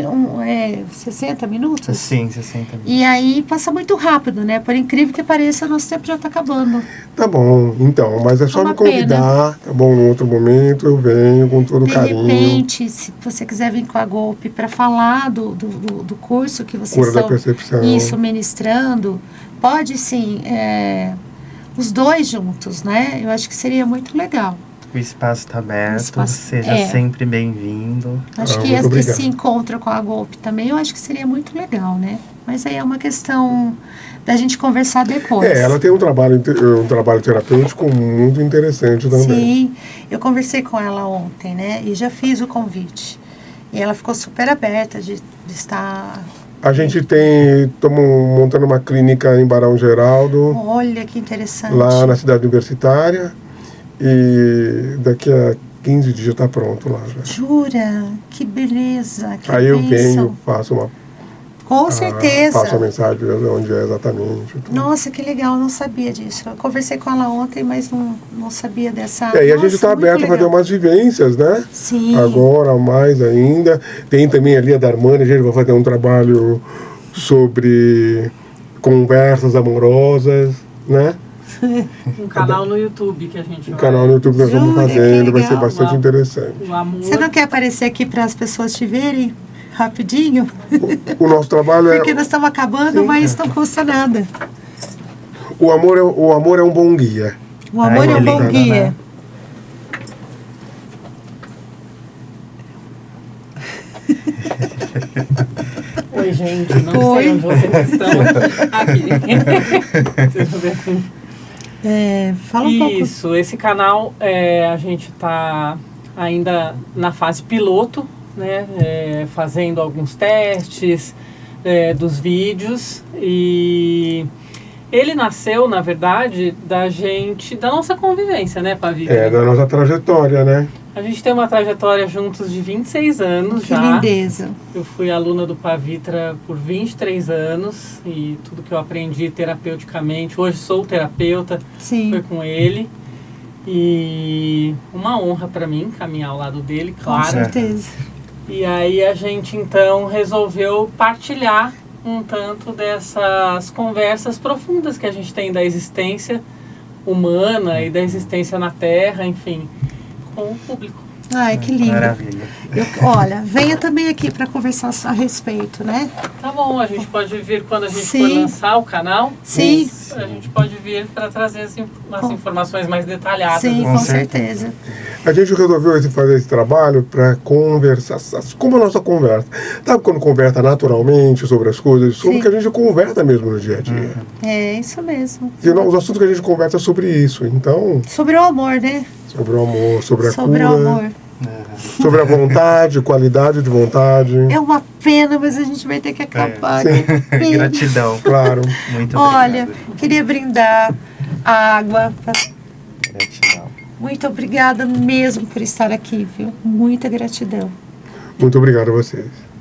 60 minutos. Sim, 60 minutos. E aí passa muito rápido, né? Por incrível que pareça, nosso tempo já está acabando. Tá bom, então, mas é só me convidar, tá bom? Em outro momento eu venho com todo carinho. De repente, se você quiser vir com a Golpe para falar do curso que vocês Cura da percepção. Isso, ministrando, pode sim, os dois juntos, né? Eu acho que seria muito legal. O espaço está aberto, seja sempre bem-vindo. Acho que esse encontro com a Golpe também, eu acho que seria muito legal, né? Mas aí é uma questão da gente conversar depois. Ela tem um trabalho terapêutico muito interessante também. Sim, eu conversei com ela ontem, né? E já fiz o convite. E ela ficou super aberta de estar... A gente estamos montando uma clínica em Barão Geraldo. Olha que interessante. Lá na cidade universitária. E daqui a 15 dias está pronto lá já. Jura? Que beleza, que Aí eu bênção. venho, faço uma... Com certeza. Passo a mensagem onde é exatamente. Tudo. Nossa, que legal, não sabia disso. Eu conversei com ela ontem, mas não sabia dessa... E a gente está aberto a fazer umas vivências, né? Sim. Agora, mais ainda. Tem também ali a Darmani, a gente vai fazer um trabalho sobre conversas amorosas, né? Um canal no YouTube que a gente vai... Um canal no YouTube que nós estamos fazendo, vai ser bastante interessante. Você não quer aparecer aqui para as pessoas te verem? Rapidinho? O nosso trabalho Porque nós estamos acabando, mas não custa nada. O amor é um bom guia. O amor é um bom guia. Né? Oi, gente, não sei onde vocês estão. Aqui. Vocês vão ver. Fala um pouco. Isso, esse canal a gente está ainda na fase piloto, né? Fazendo alguns testes dos vídeos, e ele nasceu, na verdade, da nossa convivência, né, Pavitra? Da nossa trajetória, né? A gente tem uma trajetória juntos de 26 anos que já. Que lindeza. Eu fui aluna do Pavitra por 23 anos e tudo que eu aprendi terapeuticamente, hoje sou terapeuta, foi com ele. E uma honra para mim caminhar ao lado dele, claro. Com certeza. E aí a gente então resolveu partilhar um tanto dessas conversas profundas que a gente tem da existência humana e da existência na Terra, enfim, com o público. Ai, que lindo. Maravilha. Olha, venha também aqui para conversar a respeito, né? Tá bom, a gente pode vir quando a gente for lançar o canal. Sim. A gente pode vir para trazer as informações mais detalhadas. Sim, com certeza. A gente resolveu fazer esse trabalho para conversar, como a nossa conversa. Sabe quando conversa naturalmente sobre as coisas? Sobre o que a gente conversa mesmo no dia a dia. É, isso mesmo. E os assuntos que a gente conversa é sobre isso, então... Sobre o amor, né? Sobre o amor, sobre a cura. Sobre o amor. Sobre a vontade, qualidade de vontade. É uma pena, mas a gente vai ter que acabar. Gratidão. Claro. Muito obrigado. Olha, queria brindar a água. Gratidão. Muito obrigada mesmo por estar aqui, viu? Muita gratidão. Muito obrigado a vocês.